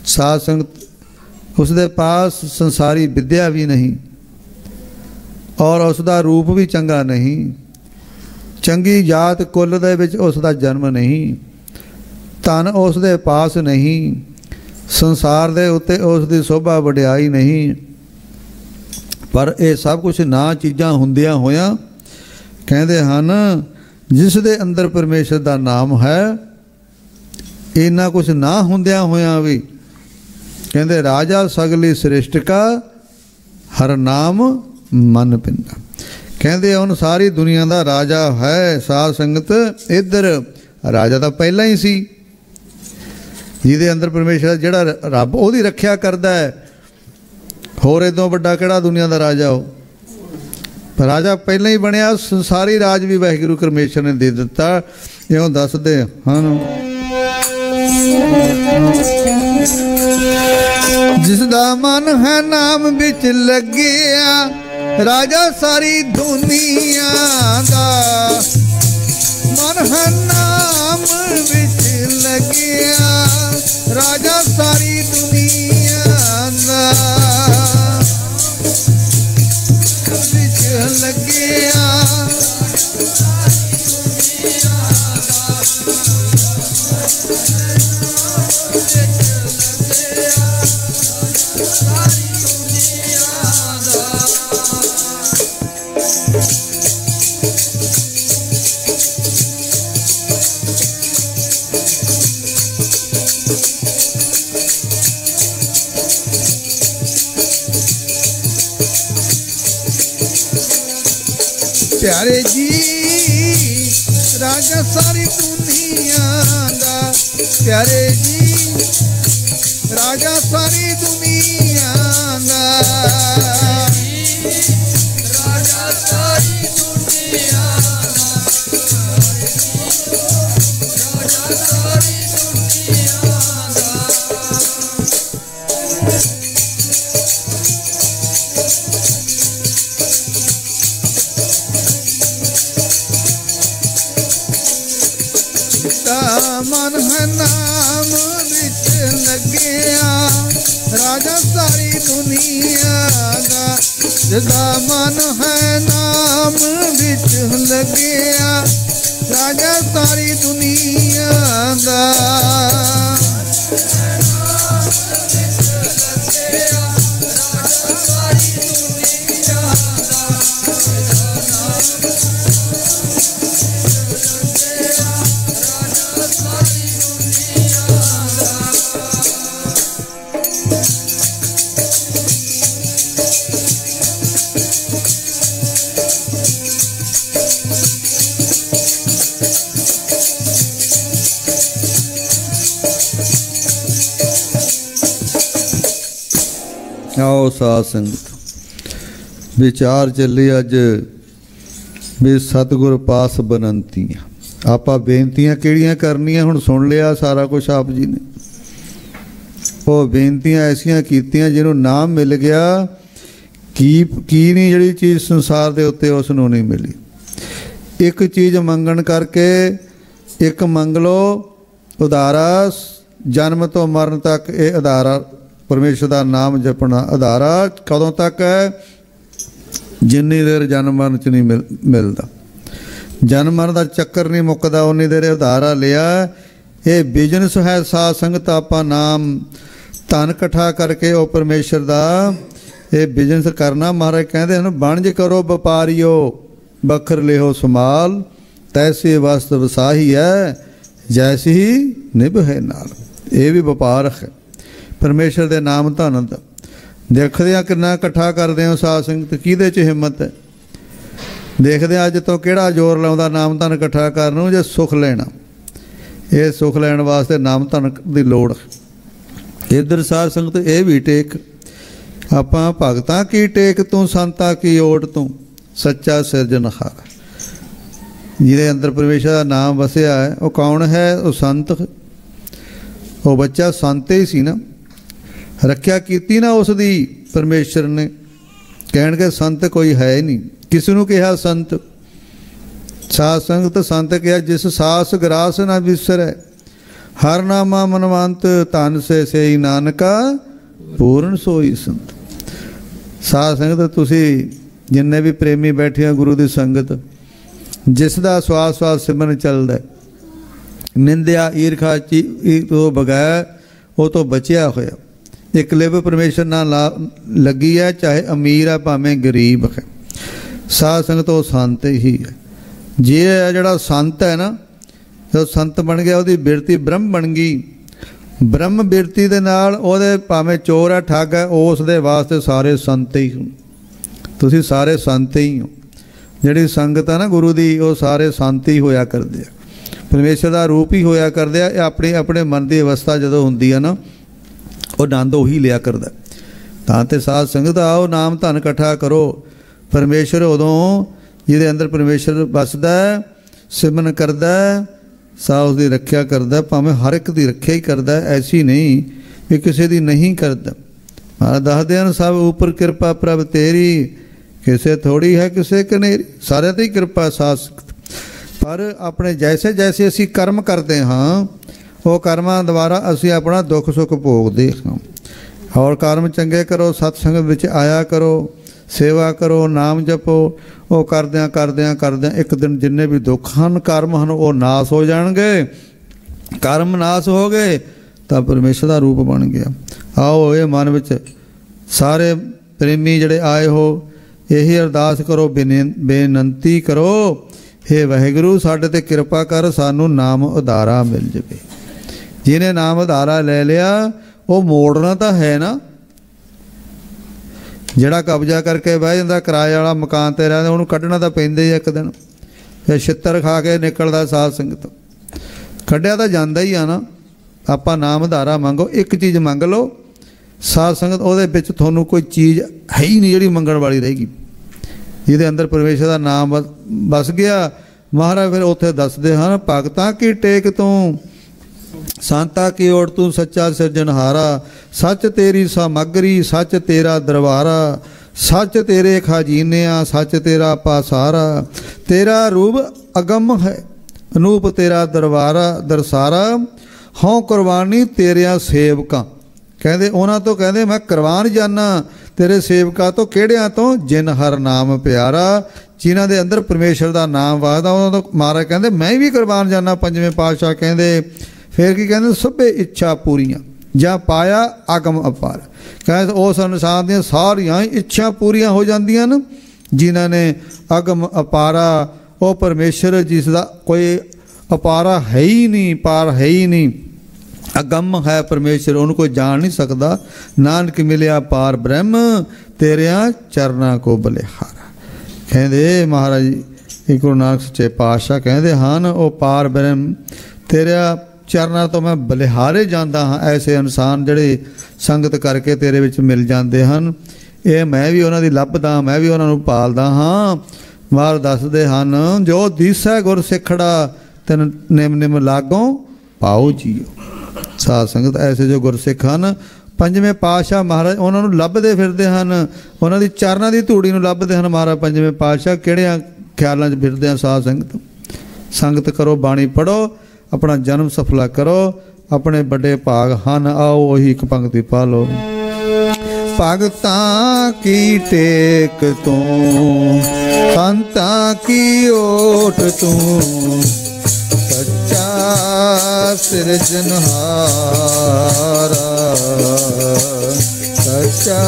साध संगत उसके पास संसारी विद्या भी नहीं, और उसका रूप भी चंगा नहीं, चंगी जात कुल दे विच उसका जन्म नहीं, धन उसके पास नहीं, संसार दे उत्ते उसकी शोभा वडियाई नहीं। पर यह सब कुछ ना चीज़ां हुंदियां होया कहते हैं जिस दे अंदर परमेश्वर का नाम है, इन्ना कुछ ना हुंदियां होया भी कहते राजा सगली सृष्टि का हर नाम मन पिंदा। कहते उन सारी दुनिया का राजा है। साध संगत इधर राजा तो पहला ही सी, जिहदे अंदर परमेश्वर जिहड़ा रब ओहदी रखिया करदा है, होर इदों वड्डा किहड़ा दुनिया का राजा हो। पर राजा पहला ही बनया, संसारी राज भी वाहिगुरू परमेश्वर ने दे दिता। इउं दसदे हन, जिसदा मन है नाम बिच लगिया, राजा सारी दुनिया दा। मन है नाम बिच लगिया, राजा सारी दुनिया दा। बिच लगिया प्यारे जी, राजा सारी दुनिया दा। प्यारे जी, राजा सारी दुनिया दा। राजा सारी दुनिया राजा सारी दुनिया मन है नाम बिच लगिया, राजा सारी दुनिया दा। जिसदा मन है नाम बिच लगिया, राजा सारी दुनिया दा। आओ साध संगत विचार चली अज भी सतगुर पास बनंतियां। आपां बेनतियां किहड़ियां करनियां हुण सुन लिया सारा कुछ आप जी ने। वो बेनतियां ऐसियां कीतियां जिन्हों नाम मिल गया की नहीं, जिहड़ी चीज़ संसार दे उत्ते उस नूं नहीं मिली। एक चीज़ मंगण करके एक मंग लो उधारा, जन्म तो मरण तक ये उधारा परमेश्वर का नाम जपना अधारा कदों तक है, जिन्नी देर जन्म मरण च नहीं मिलता। ਜਨਮ ਮਰਨ ਦਾ ਚੱਕਰ ਨਹੀਂ ਮੁੱਕਦਾ, ਉਨੀ ਦੇਰ ਉਧਾਰਾ ਲਿਆ। ਇਹ ਬਿਜ਼ਨਸ ਹੈ ਸਾਧ ਸੰਗਤ। ਆਪਾਂ ਨਾਮ ਧਨ ਇਕੱਠਾ ਕਰਕੇ ਉਹ ਪਰਮੇਸ਼ਰ ਦਾ ਇਹ ਬਿਜ਼ਨਸ ਕਰਨਾ। ਮਹਾਰਾਜ ਕਹਿੰਦੇ ਹਨ ਵਣਜ ਕਰੋ ਵਪਾਰੀਓ ਬਖਰ ਲਿਓ ਸਮਾਲ, ਤੈਸੀ ਵਸਤ ਵਸਾਹੀ ਹੈ ਜੈਸੀ ਹੀ ਨਿਭ ਹੈ ਨਾਲ। ਇਹ ਵੀ ਵਪਾਰ ਹੈ ਪਰਮੇਸ਼ਰ ਦੇ ਨਾਮ ਧਨ ਦਾ। ਦੇਖਦੇ ਹਾਂ ਕਿੰਨਾ ਇਕੱਠਾ ਕਰਦੇ ਹੋ ਸਾਧ ਸੰਗਤ, ਕਿਹਦੇ 'ਚ ਹਿੰਮਤ ਹੈ। ਦੇਖਦੇ ਹਾਂ ਅੱਜ ਤੋਂ ਕਿਹੜਾ ਜ਼ੋਰ ਲਾਉਂਦਾ ਨਾਮ ਧਨ ਇਕੱਠਾ ਕਰਨ ਨੂੰ। ਜੇ ਸੁੱਖ ਲੈਣਾ, ਇਹ ਸੁੱਖ ਲੈਣ ਵਾਸਤੇ ਨਾਮ ਧਨ ਦੀ ਲੋੜ। ਇੱਧਰ ਸਾਧ ਸੰਗਤ ਇਹ ਵੀ ਟੇਕ, ਆਪਾਂ ਭਗਤਾਂ ਕੀ ਟੇਕ ਤੂੰ, ਸੰਤਾਂ ਕੀ ਓਟ ਤੂੰ, ਸੱਚਾ ਸਿਰਜਣਹਾਰ। ਜਿਹਦੇ ਅੰਦਰ ਪਰਮੇਸ਼ਰ ਦਾ ਨਾਮ ਵਸਿਆ ਹੈ ਉਹ ਕੌਣ ਹੈ? ਉਹ ਸੰਤ। ਉਹ ਬੱਚਾ ਸੰਤ ਹੀ ਸੀ ਨਾ, ਰੱਖਿਆ ਕੀਤੀ ਨਾ ਉਸ ਦੀ ਪਰਮੇਸ਼ਰ ਨੇ। ਕਹਿਣਗੇ ਸੰਤ ਕੋਈ ਹੈ ਹੀ ਨਹੀਂ। ਕਿਸ ਨੂੰ ਕਿਹਾ ਸੰਤ? ਸਾਧ ਸੰਗਤ ਸੰਤ ਕਿਹਾ ਜਿਸ ਸਾਸ ਗਰਾਸ ਨਾ ਵਿਸਰੈ, ਹਰ ਨਾਮਾ ਮਨਵੰਤ, ਧਨ ਸੇ ਸਈ ਨਾਨਕਾ ਪੂਰਨ ਸੋਈ ਸੰਤ। ਸਾਧ ਸੰਗਤ ਤੁਸੀਂ ਜਿੰਨੇ ਵੀ ਪ੍ਰੇਮੀ ਬੈਠੇ ਆ ਗੁਰੂ ਦੀ ਸੰਗਤ, ਜਿਸ ਦਾ ਸਵਾਸ ਸਵਾਸ ਸਿਮਰਨ ਚੱਲਦਾ, ਨਿੰਦਿਆ ਈਰਖਾ ਤੋਂ ਬਗੈਰ ਉਹ ਤੋਂ ਬਚਿਆ ਹੋਇਆ, ਇੱਕ ਲਿਵ ਪਰਮੇਸ਼ਰ ਨਾਲ ਲੱਗੀ ਹੈ, ਚਾਹੇ ਅਮੀਰ ਹੈ ਭਾਵੇਂ ਗਰੀਬ ਹੈ। ਸਾਧ ਸੰਗਤ ਉਹ ਸੰਤ ਹੀ ਹੈ। ਜੇ ਜਿਹੜਾ ਸੰਤ ਹੈ ਨਾ, ਜਦੋਂ ਸੰਤ ਬਣ ਗਿਆ ਉਹਦੀ ਬਿਰਤੀ ਬ੍ਰਹਮ ਬਣ ਗਈ। ਬ੍ਰਹਮ ਬਿਰਤੀ ਦੇ ਨਾਲ ਉਹਦੇ ਭਾਵੇਂ ਚੋਰ ਹੈ ਠੱਗ ਹੈ, ਉਸ ਦੇ ਵਾਸਤੇ ਸਾਰੇ ਸੰਤ ਹੀ ਹੋ। ਤੁਸੀਂ ਸਾਰੇ ਸੰਤ ਹੀ ਹੋ। ਜਿਹੜੀ ਸੰਗਤ ਹੈ ਨਾ ਗੁਰੂ ਦੀ, ਉਹ ਸਾਰੇ ਸੰਤ ਹੀ ਹੋਇਆ ਕਰਦੇ ਆ, ਪਰਮੇਸ਼ਰ ਦਾ ਰੂਪ ਹੀ ਹੋਇਆ ਕਰਦੇ ਆ। ਇਹ ਆਪਣੇ ਆਪਣੇ ਮਨ ਦੀ ਅਵਸਥਾ ਜਦੋਂ ਹੁੰਦੀ ਹੈ ਨਾ, ਉਹ ਆਨੰਦ ਉਹੀ ਲਿਆ ਕਰਦਾ। ਤਾਂ ਤੇ ਸਾਧ ਸੰਗਤ ਆਓ ਨਾਮ ਧਨ ਇਕੱਠਾ ਕਰੋ। ਪਰਮੇਸ਼ਰ ਉਦੋਂ ਜਿਹਦੇ ਅੰਦਰ ਪਰਮੇਸ਼ਰ ਵੱਸਦਾ, ਸਿਮਰਨ ਕਰਦਾ, ਸਾਹ ਉਸ ਦੀ ਰੱਖਿਆ ਕਰਦਾ, ਭਾਵੇਂ ਹਰ ਇੱਕ ਦੀ ਰੱਖਿਆ ਹੀ ਕਰਦਾ। ਐਸੀ ਨਹੀਂ ਵੀ ਕਿਸੇ ਦੀ ਨਹੀਂ ਕਰਦਾ। ਮਹਾਰਾਜ ਦੱਸਦੇ ਹਨ ਸਭ ਉੱਪਰ ਕਿਰਪਾ ਪ੍ਰਭ ਤੇਰੀ, ਕਿਸੇ ਥੋੜੀ ਹੈ ਕਿਸੇ ਕਨੇਰੀ। ਸਾਰਿਆਂ 'ਤੇ ਹੀ ਕਿਰਪਾ ਸਾਧ ਸੰਗਤ। ਪਰ ਆਪਣੇ ਜੈਸੇ ਜੈਸੇ ਅਸੀਂ ਕਰਮ ਕਰਦੇ ਹਾਂ, ਉਹ ਕਰਮਾਂ ਦੁਆਰਾ ਅਸੀਂ ਆਪਣਾ ਦੁੱਖ ਸੁੱਖ ਭੋਗਦੇ ਹਾਂ। ਔਰ ਕਰਮ ਚੰਗੇ ਕਰੋ, ਸਤਸੰਗ ਵਿੱਚ ਆਇਆ ਕਰੋ, ਸੇਵਾ ਕਰੋ, ਨਾਮ ਜਪੋ। ਉਹ ਕਰਦਿਆਂ ਕਰਦਿਆਂ ਕਰਦਿਆਂ ਇੱਕ ਦਿਨ ਜਿੰਨੇ ਵੀ ਦੁੱਖ ਹਨ, ਕਰਮ ਹਨ, ਉਹ ਨਾਸ ਹੋ ਜਾਣਗੇ। ਕਰਮ ਨਾਸ ਹੋ ਗਏ ਤਾਂ ਪਰਮੇਸ਼ਰ ਦਾ ਰੂਪ ਬਣ ਗਿਆ। ਆਓ ਇਹ ਮਨ ਵਿੱਚ ਸਾਰੇ ਪ੍ਰੇਮੀ ਜਿਹੜੇ ਆਏ ਹੋ, ਇਹੀ ਅਰਦਾਸ ਕਰੋ, ਬੇਨੰਤੀ ਕਰੋ, ਹੇ ਵਾਹਿਗੁਰੂ ਸਾਡੇ 'ਤੇ ਕਿਰਪਾ ਕਰ, ਸਾਨੂੰ ਨਾਮ ਉਧਾਰਾ ਮਿਲ ਜਾਵੇ। ਜਿਹਨੇ ਨਾਮ ਉਧਾਰਾ ਲੈ ਲਿਆ ਉਹ ਮੋੜਨਾ ਤਾਂ ਹੈ ਨਾ। ਜਿਹੜਾ ਕਬਜ਼ਾ ਕਰਕੇ ਬਹਿ ਜਾਂਦਾ, ਕਿਰਾਏ ਵਾਲਾ ਮਕਾਨ 'ਤੇ ਰਹਿੰਦਾ, ਉਹਨੂੰ ਕੱਢਣਾ ਤਾਂ ਪੈਂਦਾ ਹੀ ਇੱਕ ਦਿਨ। ਫਿਰ ਛਿੱਤਰ ਖਾ ਕੇ ਨਿਕਲਦਾ ਸਾਧ ਸੰਗਤ। ਕੱਢਿਆ ਤਾਂ ਜਾਂਦਾ ਹੀ ਆ ਨਾ। ਆਪਾਂ ਨਾਮ ਉਧਾਰਾ ਮੰਗੋ, ਇੱਕ ਚੀਜ਼ ਮੰਗ ਲਓ ਸਾਧ ਸੰਗਤ, ਉਹਦੇ ਵਿੱਚ ਤੁਹਾਨੂੰ ਕੋਈ ਚੀਜ਼ ਹੈ ਹੀ ਨਹੀਂ ਜਿਹੜੀ ਮੰਗਣ ਵਾਲੀ ਰਹੇਗੀ। ਜਿਹਦੇ ਅੰਦਰ ਪਰਮੇਸ਼ਰ ਦਾ ਨਾਮ ਵਸ ਗਿਆ, ਮਹਾਰਾਜ ਫਿਰ ਉੱਥੇ ਦੱਸਦੇ ਹਨ ਭਗਤਾਂ ਕੀ ਟੇਕ ਤੂੰ, ਸੰਤਾਂ ਕੀ ਓਟ ਤੂੰ, ਸੱਚਾ ਸਿਰਜਣਹਾਰਾ। ਸੱਚ ਤੇਰੀ ਸਾਮਗਰੀ, ਸੱਚ ਤੇਰਾ ਦਰਬਾਰਾ, ਸੱਚ ਤੇਰੇ ਖਜ਼ਾਨਿਆਂ, ਸੱਚ ਤੇਰਾ ਪਾਸਾਰਾ। ਤੇਰਾ ਰੂਪ ਅਗੰਮ ਹੈ, ਅਨੂਪ ਤੇਰਾ ਦਰਬਾਰਾ ਦਰਸਾਰਾ। ਹਉ ਕੁਰਬਾਨੀ ਤੇਰਿਆਂ ਸੇਵਕਾਂ। ਕਹਿੰਦੇ ਉਹਨਾਂ ਤੋਂ, ਕਹਿੰਦੇ ਮੈਂ ਕੁਰਬਾਨ ਜਾਨਾ ਤੇਰੇ ਸੇਵਕਾਂ ਤੋਂ। ਕਿਹੜਿਆਂ ਤੋਂ? ਜਿਨ ਹਰ ਨਾਮ ਪਿਆਰਾ, ਜਿਨ੍ਹਾਂ ਦੇ ਅੰਦਰ ਪਰਮੇਸ਼ਰ ਦਾ ਨਾਮ ਵਸਦਾ, ਉਹਨਾਂ ਤੋਂ ਮਹਾਰਾਜ ਕਹਿੰਦੇ ਮੈਂ ਵੀ ਕੁਰਬਾਨ ਜਾਨਾ। ਪੰਜਵੇਂ ਪਾਤਸ਼ਾਹ ਕਹਿੰਦੇ ਫਿਰ ਕੀ ਕਹਿੰਦੇ? ਸਭੇ ਇੱਛਾ ਪੂਰੀਆਂ ਜਾਂ ਪਾਇਆ ਅਗਮ ਅਪਾਰ। ਕਹਿੰਦੇ ਉਸ ਅਨੁਸਾਰ ਦੀਆਂ ਸਾਰੀਆਂ ਇੱਛਾ ਪੂਰੀਆਂ ਹੋ ਜਾਂਦੀਆਂ ਨੇ ਜਿਨ੍ਹਾਂ ਨੇ ਅਗਮ ਅਪਾਰਾ। ਉਹ ਪਰਮੇਸ਼ਰ ਜਿਸ ਦਾ ਕੋਈ ਅਪਾਰਾ ਹੈ ਹੀ ਨਹੀਂ, ਪਾਰ ਹੈ ਹੀ ਨਹੀਂ, ਅਗੰਮ ਹੈ ਪਰਮੇਸ਼ਰ, ਉਹਨੂੰ ਕੋਈ ਜਾਣ ਨਹੀਂ ਸਕਦਾ। ਨਾਨਕ ਮਿਲਿਆ ਪਾਰ ਬ੍ਰਹਮ, ਤੇਰਿਆਂ ਚਰਨਾਂ ਕੋ ਬਲਿਹਾਰਾ। ਕਹਿੰਦੇ ਮਹਾਰਾਜ ਜੀ ਗੁਰੂ ਨਾਨਕ ਸੱਚੇ ਪਾਤਸ਼ਾਹ ਕਹਿੰਦੇ ਹਨ ਉਹ ਪਾਰ ਬ੍ਰਹਮ ਤੇਰਿਆਂ ਚਰਨਾਂ ਤੋਂ ਮੈਂ ਬਲਿਹਾਰੇ ਜਾਂਦਾ ਹਾਂ। ਐਸੇ ਇਨਸਾਨ ਜਿਹੜੇ ਸੰਗਤ ਕਰਕੇ ਤੇਰੇ ਵਿੱਚ ਮਿਲ ਜਾਂਦੇ ਹਨ, ਇਹ ਮੈਂ ਵੀ ਉਹਨਾਂ ਦੀ ਲੱਭਦਾ, ਮੈਂ ਵੀ ਉਹਨਾਂ ਨੂੰ ਪਾਲਦਾ ਹਾਂ। ਮਹਾਰਾਜ ਦੱਸਦੇ ਹਨ ਜੋ ਦੀਸੈ ਗੁਰ ਸਿੱਖੜਾ, ਤੈਨ ਨਿਮ ਨਿਮ ਲਾਗੋਂ ਪਾਓ ਜੀਓ। ਸਾਧ ਸੰਗਤ ਐਸੇ ਜੋ ਗੁਰਸਿੱਖ ਹਨ, ਪੰਜਵੇਂ ਪਾਤਸ਼ਾਹ ਮਹਾਰਾਜ ਉਹਨਾਂ ਨੂੰ ਲੱਭਦੇ ਫਿਰਦੇ ਹਨ, ਉਹਨਾਂ ਦੀ ਚਰਨਾਂ ਦੀ ਧੂੜੀ ਨੂੰ ਲੱਭਦੇ ਹਨ। ਮਹਾਰਾਜ ਪੰਜਵੇਂ ਪਾਤਸ਼ਾਹ ਕਿਹੜਿਆਂ ਖਿਆਲਾਂ 'ਚ ਫਿਰਦੇ ਹਨ। ਸਾਧ ਸੰਗਤ ਸੰਗਤ ਕਰੋ, ਬਾਣੀ ਪੜ੍ਹੋ, ਆਪਣਾ ਜਨਮ ਸਫਲਾ ਕਰੋ, ਆਪਣੇ ਵੱਡੇ ਭਾਗ ਹਨ। ਆਓ ਉਹੀ ਇੱਕ ਪੰਕਤੀ ਪਾ ਲਓ। ਭਗਤਾਂ ਕੀ ਟੇਕ ਤੂੰ, ਸੰਤਾਂ ਕੀ ਓਟ ਤੂੰ, ਸੱਚਾ ਸਿਰਜਨਹਾਰਾ, ਸੱਚਾ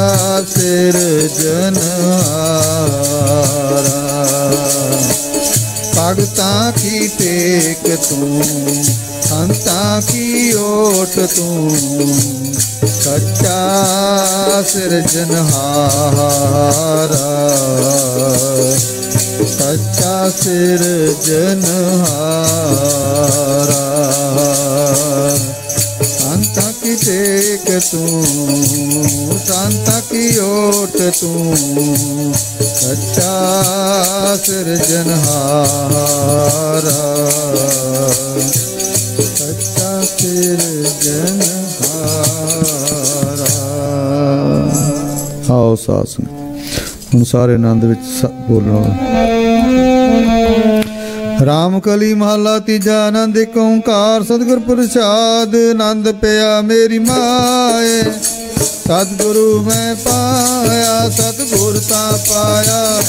ਸਿਰਜਨਹਾਰਾ। ਭਗਤਾਂ ਕੀ ਟੇਕ ਤੂੰ, ਸੰਤਾਂ ਕੀ ਓਟ ਤੂੰ, ਸੱਚਾ ਸਿਰਜਨਹਾਰਾ, ਸੱਚਾ ਸਿਰਜਨਹਾਰਾ। ਸੰਤਾਂ ਕੀ ਟੇਕ ਤੂੰ, ਸੰਤਾਂ ਕੀ ਓਟ ਤੂੰ, ਸੱਚਾ ਸਿਰਜਨਹਾਰਾ, ਸੱਚਾ ਸਿਰਜਨਹਾਰਾ। ਆਓ ਸਾਧ ਸੰਗਤ ਹੁਣ ਸਾਰੇ ਆਨੰਦ ਵਿੱਚ ਬੋਲਣਾ। ਰਾਮ ਕਲੀ ਮਹਲਾ ਤੀਜਾ। ਆਨੰਦ ਏਕ ਓੰਕਾਰ ਸਤਿਗੁਰ ਪ੍ਰਸਾਦ। ਆਨੰਦ ਪਿਆ ਮੇਰੀ ਮਾਏ, ਸਤਿਗੁਰੂ ਮੈਂ ਪਾਇਆ, ਸਤਿਗੁਰ ਤਾਂ ਪਾਇਆ।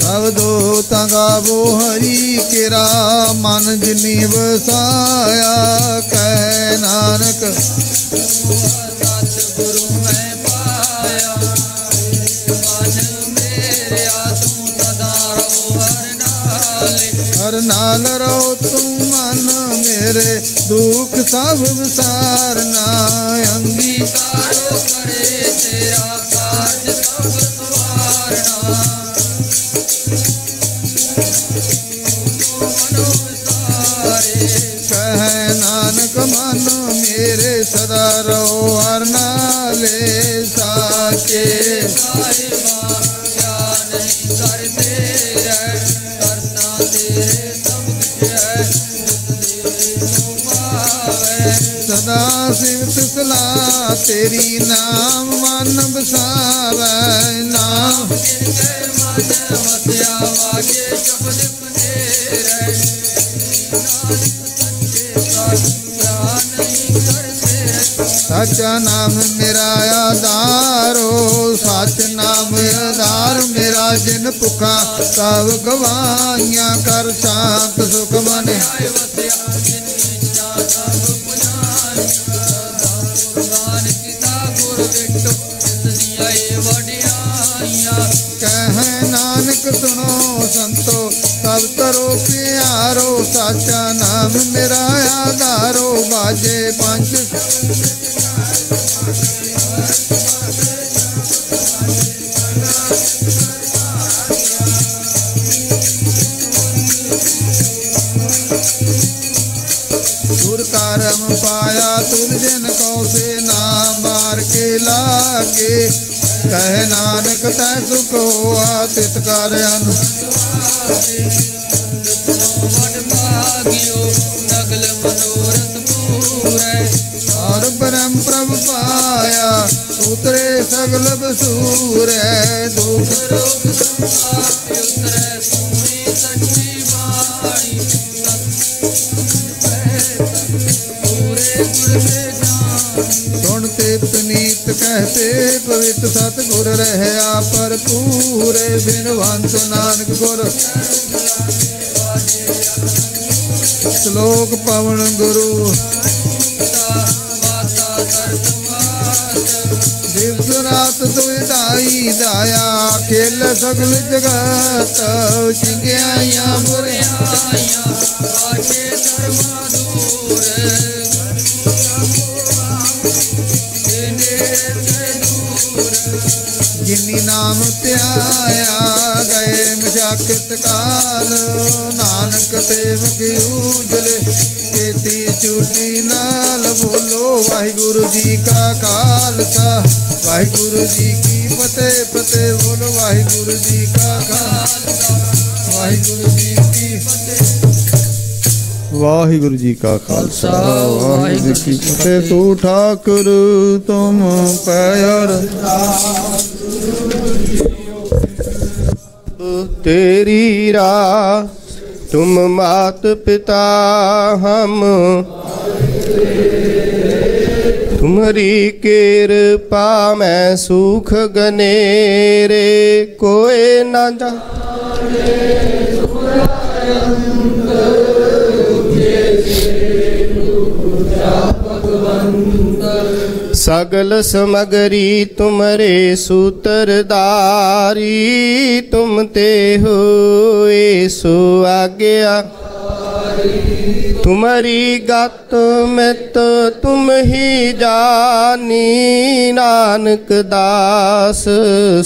ਸਬਦੋ ਤਾਂ ਗਾਵੋ ਹਰੀ ਕੇਰਾ, ਮਨ ਜਿਨੀ ਵਸਾਇਆ। ਕਹਿ ਨਾਨਕ ਸਤਿਗੁਰੂ ਮੈਂ ਪਾਇਆ, ਮਨ ਮੇਰਿਆ ਤੂੰ ਸਦਾ ਰਹੋ ਹਰ ਨਾਲੇ। ਹਰ ਨਾਲ ਰਹੋ ਤੂੰ ਮਨ ਮੇਰੇ, ਦੁੱਖ ਸਭ ਵਿਸਾਰਨਾ। ਅੰਗੀਕਾਰੋ ਕਰੇ ਤੇਰਾ ਕਾਰਜ ਸਭ ਸਵਾਰਨਾ। ਕਹਿ ਨਾਨਕ ਮਨ ਮੇਰੇ ਸਦਾ ਰਹੋ ਹਰ ਨਾਲੇ। ਸਾਚੇ ਸਾਹਿਬਾ ਕਿਆ ਨਹੀਂ ਕਰਦੇ ਰਹਿ, ਕਰਨਾ ਤੇਰੇ ਸਭ ਕੁਛ ਹੈ, ਤੇਰੇ ਤੋਂ ਪਾਵੈ। ਸਦਾ ਸਿਫਤ ਸਲਾਹ ਤੇਰੀ, ਨਾਮ ਮਨ ਬਸਾਵੈ। ਨਾਮ ਜਿਨਕੇ ਮਨ ਵਸਿਆ, ਵਾਜੇ ਸ਼ਬਦ ਪਨੇਰੈ। ਸਾਚਾ ਨਾਮ ਮੇਰਾ ਆਧਾਰੋ, ਸੱਚ ਨਾਮ ਆਧਾਰ ਮੇਰਾ। ਜਿਨ ਭੁੱਖਾ ਸਭ ਗਵਾਈਆਂ, ਕਰ ਸ਼ਾਂਤ ਸੁਖ ਮਨ ਆਏ ਵਸਿਆ। ਜਿਨ ਇੱਛਾ ਸਭ ਪੁਜਾਨੀਆਂ, ਕੀਤਾ ਗੁਰ ਬਿਟੋ ਆਏ ਵਡਿਆਈਆਂ। ਕਹਿ ਨਾਨਕ ਸੁਣੋ ਸੰਤੋ, ਸਭ ਤਰੋ ਪਿਆਰੋ। ਸਾਚਾ ਨਾਮ ਮੇਰਾ ਆਧਾਰੋ, ਬਾਜੇ ਪੰਜ ਗੁਰ ਕਰਮ ਪਾਇਆ। ਤੁਧ ਜਿਨ ਕੋ ਸੇ ਨਾਮ ਮਾਰ ਕੇ ਲਾਗੇ। ਕਹਿ ਨਾਨਕ ਤੈ ਸੁਖ ਹੋਆ, ਤਿਤ ਕਰ ਅਨ ਵਡ ਭਾਗਿਓ। ਨਗਲ ਮਨੋਰਥ ਪੂਰੈ, ਔਰ ਬ੍ਰਹਮ ਪ੍ਰਭ ਪਾਇਆ। ਉਤਰੇ ਸਗਲ ਬਸੂਰੈ, ਦੁਖ ਰੋਗ ਸੰਤਾਪ ਉਤਰੈ। ਸੋਹਣੀ ਸੱਚੀ ਬਾਣੀ, ਪੂਰੇ ਗੁਰ ਦੇ ਜਾਨ। ਸੁਣਤੇ ਪਨੀਤ ਕਹਤੇ ਪਵਿੱਤ, ਸਤਿਗੁਰ ਰਹਿਆ ਭਰਪੂਰੇ। ਬਿਨਵੰਤ ਨਾਨਕ ਗੁਰ ਸ਼ਲੋਕ ਪਵਨ ਗੁਰੂ। ਦਿਵਸ ਰਾਤ ਦੁਇਦਾਈ ਦਾਇਆ, ਖੇਲ ਸਗਲ ਜਗਤ। ਚੰਗਿਆਈਆਂ ਬੁਰਿਆਈਆਂ, ਬਾਟੇ ਧਰਮਾ ਦੂਰ। ਜਿਨੀ ਨਾਮ ਧਿਆਇਆ, ਗਏ ਮਸ਼ਾਕਤ ਕਾਲ। ਨਾਨਕ ਤੇ ਮੁਖ ਉਜਲੇ, ਕੀਤੀ ਛੁਟੀ ਨਾਲ। ਬੋਲੋ ਵਾਹਿਗੁਰੂ ਜੀ ਕਾ ਖਾਲਸਾ, ਵਾਹਿਗੁਰੂ ਜੀ ਕੀ ਫਤਿਹ। ਫਤਿਹ ਬੋਲੋ ਵਾਹਿਗੁਰੂ ਜੀ ਕਾ ਖਾਲਸਾ, ਵਾਹਿਗੁਰੂ ਜੀ ਕੀ ਫਤਿਹ। ਵਾਹਿਗੁਰੂ ਜੀ ਕਾ ਖਾਲਸਾ, ਵਾਹਿਗੁਰੂ ਜੀ ਕੀ ਫਤਿਹ। ਤੂੰ ਠਾਕੁਰ ਤੁਮ ਪਿਆਰ, ਤੇਰੀ ਰਾਹ तुम मात पिता हम तुम्हारी कृपा में सुख गनेरे कोई ना जा सगल समगरी तुमरे सूत्रधारी तुम ते हो सो आज्ञा तुम्हारी गत मित तुम ही जानी नानक दास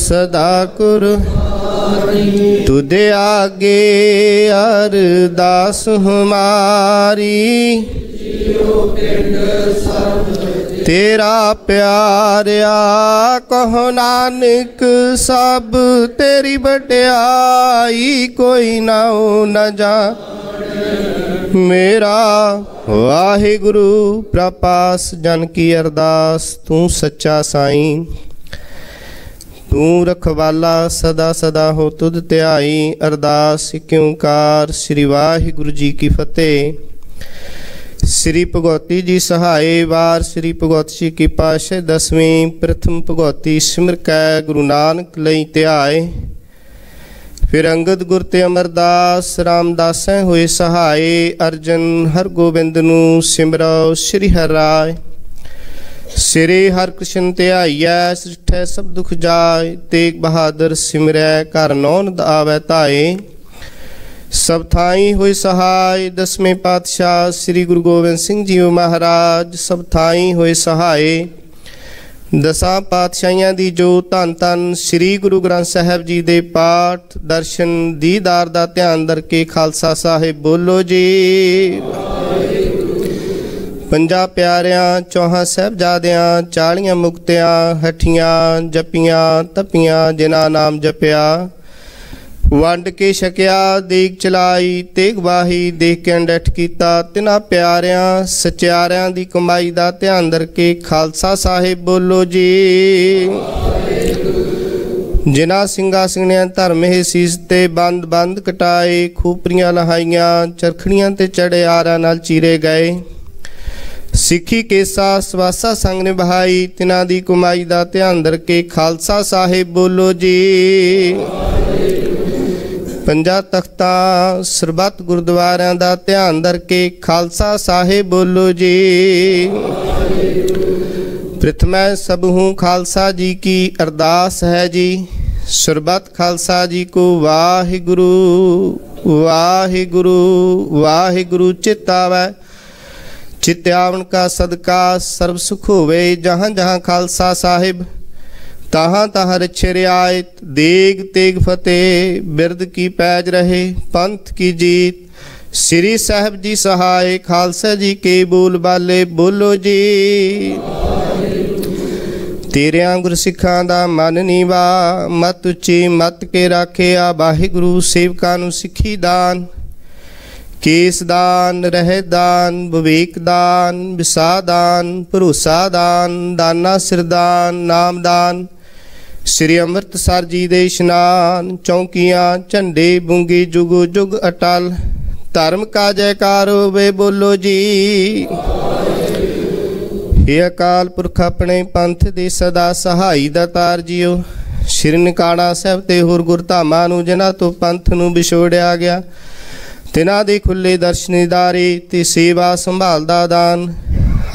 सदा कुर तुदे आगे अरदास हमारी तेरा प्यारिया कहो नानक सब तेरी बड़ाई कोई ना हो न जा मेरा वाहिगुरु प्रपास जन की अरदास तू सच्चा साईं तू रखवाला सदा सदा हो तुध ध्याई अरदास इक ओंकार श्री वाहिगुरु जी की फतेह। श्री भगवती जी सहाय वार श्री भगवती जी की पातशाही दसवीं प्रथम भगवती सिमर कै गुरु नानक लई ध्याए। फिर अंगद गुर ते अमरदास रामदासै होए सहाय अर्जन हर गोबिंद नू सिमरो श्री हर राय। श्री हर कृष्ण ध्याइयै सृठै सब दुख जाय तेग बहादुर सिमरै घर नौन आवै धाए। सब थाई होए सहाय दसवें पातशाह श्री गुरु गोबिंद सिंह जी महाराज सब थाई होए सहाय। दसां पातशाहियां दी जो धन धन श्री गुरु ग्रंथ साहिब जी दे पाठ दर्शन दीदार दा ध्यान धरके खालसा साहिब बोलो जी। पंजा प्यारियां चौहां साहिबजादियां 40 मुक्तियां हठियां जपियां तपियां जिन्हां नाम जपिया वंड के छकिया देग चलाई तेग वाही देख के अंडठ कीता तिन्हां प्यारियां सचियारियां दी कमाई दा ध्यान धरके खालसा साहिब बोलो जी। जिन्हां सिंगा सिंगणियां धर्म हे सीस ते बंद बंद कटाए खूपरियां लहाइयां चरखड़ियां ते चढ़े आरा नाल चीरे गए सिखी केसा सवासा संग निभाई तिन्हां दी कमाई दा ध्यान धरके खालसा साहिब बोलो जी। पंजा तख्ता सरबत गुरुद्वारियां दा ध्यान धरके खालसा साहिब बोलो जी। प्रथम सबहू खालसा जी की अरदास है जी सरबत खालसा जी को वाहिगुरु वाहिगुरु वाहिगुरु चित आवै चित आवन का सदका सर्व सुख होवे जहाँ जहाँ खालसा साहिब तहाँ तहाँ रछे रियायत देग तेग फतेह बिरद की पैज रहे पंथ की जीत श्री साहिब जी सहाय खालसा जी के बोल बाले बोलो जी। तेरिया गुरसिखां दा मन नीवा मत उची मत के राखे आ वाहिगुरु सेवकां नूं सिखी दान केस दान रह दान विवेक दान विसा दान भरोसा दान दाना सिरदान नाम दान श्री अमृतसर जी दे इशनान चौकियां झंडे बूंगी जुगो जुग अटल धर्म का जयकार होवे बोलो जी। हे अकाल पुरख अपने पंथ दे सदा सहाई दातार जियो श्री ननकाणा साहिब ते होर गुरधामां नूं जिन्हां तो पंथ नूं विछोड़िया गया तिन्हां दे खुले दर्शन दीदारे ते सेवा संभाल दा दान